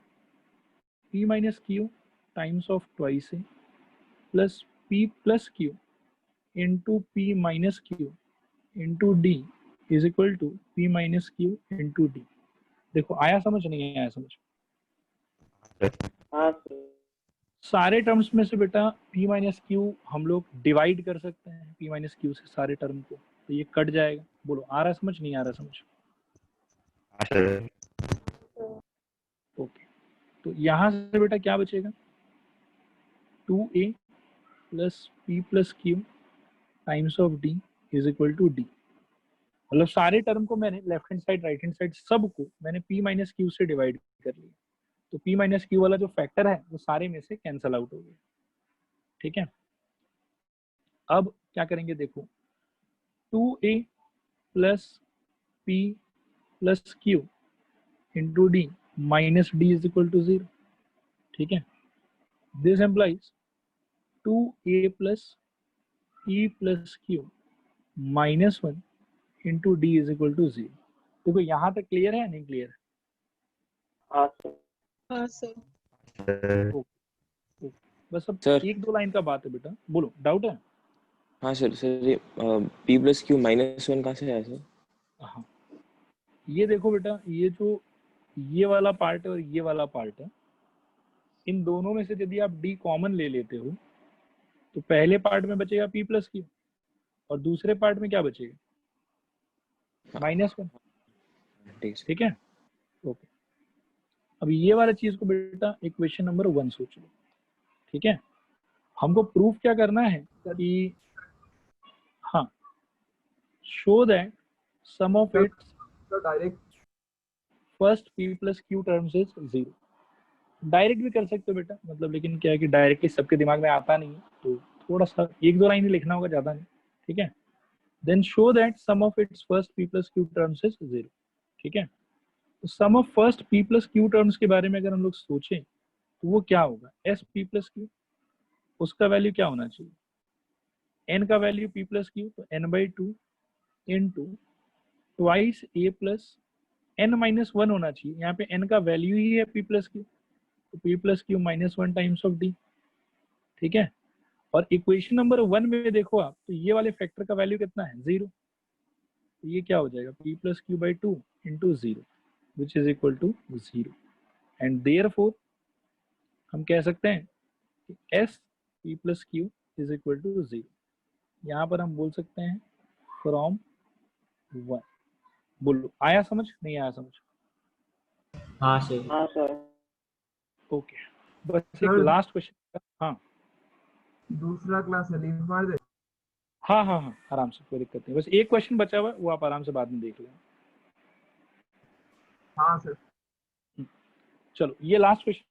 P minus Q times of twice है, plus P plus Q into P minus Q into D is equal to P minus Q into D. देखो आया समझ, नहीं आया समझ? हाँ सर। सारे टर्म्स में से बेटा p माइनस क्यू हम लोग डिवाइड कर सकते हैं p माइनस क्यू से सारे टर्म को, तो ये कट जाएगा। बोलो आ रहा समझ, नहीं आ रहा समझ? हाँ सर। ओके, तो यहाँ से बेटा क्या बचेगा? 2a plus p plus Q times of d is equal to d। मतलब सारे टर्म को मैंने left hand side right hand side सब को मैंने p माइनस क्यू से डिवाइड कर लिया, तो p माइनस क्यू वाला जो फैक्टर है वो सारे में से कैंसल आउट हो गया। ठीक है, अब क्या करेंगे देखो, 2a plus p plus Q into D minus D is equal to 0। ठीक है, this implies 2a plus p plus Q minus 1 into D is equal to 0। देखो यहाँ तक क्लियर है, नहीं क्लियर है? हाँ सर। हाँ सर। बस अब सर। एक दो लाइन का बात है बेटा, बोलो डाउट है? हाँ सर। सर ये p प्लस क्यू माइनस 1 कहाँ से आया सर? हाँ, ये देखो बेटा, ये जो ये वाला पार्ट है और ये वाला पार्ट है, इन दोनों में से यदि आप d कॉमन ले लेते हो तो पहले पार्ट में बचेगा p प्लस क्यू और दूसरे पार्ट में क्या बचेगा? माइनस 1। ठीक है, ओके। अब ये वाला चीज को बेटा इक्वेशन नंबर 1 सोच लो। ठीक है, हमको प्रूफ क्या करना है कि हाँ, show that sum of its तो direct first p plus Q terms is 0। Direct भी कर सकते हो बेटा, मतलब लेकिन क्या है कि डायरेक्टली सबके दिमाग में आता नहीं है, तो थोड़ा सा एक दो लाइन ही लिखना होगा, ज्यादा नहीं। ठीक है, then show that sum of its first p plus Q terms is 0। ठीक है, तो sum of first p plus Q terms के बारे में अगर हम लोग सोचें तो वो क्या होगा? s p प्लस क्यू, उसका वैल्यू क्या होना चाहिए? n का वैल्यू p प्लस क्यू, तो n/2 into twice a plus n minus 1 होना चाहिए। यहाँ पे n का वैल्यू ही है p प्लस क्यू, तो p plus Q minus 1 times of d। ठीक है, और इक्वेशन नंबर 1 में देखो आप, तो ये वाले फैक्टर का वैल्यू कितना है? 0। तो ये क्या हो जाएगा? p plus Q by 2 into 0 which is equal to 0। And therefore हम कह सकते हैं कि s p plus Q is equal to 0। यहाँ पर हम बोल सकते हैं फ्रॉम 1। बोलो आया समझ, नहीं आया समझ? हाँ सर। हाँ सर। ओके, बस एक लास्ट क्वेश्चन। हाँ दूसरा क्लास है, लीव मार दे। हाँ हाँ हाँ, आराम से, कोई दिक्कत नहीं। बस एक क्वेश्चन बचा हुआ है, वो आप आराम से बाद में देख लेना। हाँ सर। चलो ये लास्ट क्वेश्चन।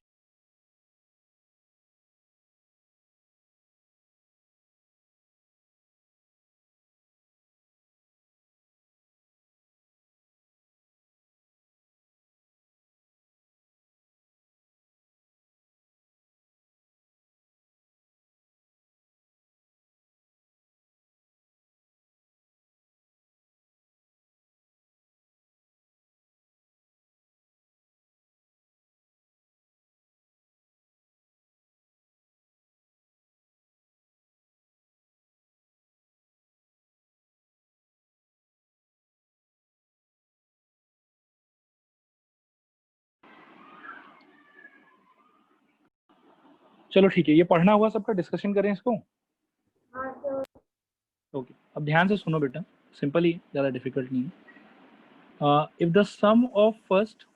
चलो ठीक है, ये पढ़ना हुआ सबका, डिस्कशन करें इसको। हाँ सर। ओके, अब ध्यान से सुनो बेटा, सिंपल ही, ज़्यादा डिफिकल्ट नहीं है। If the sum of first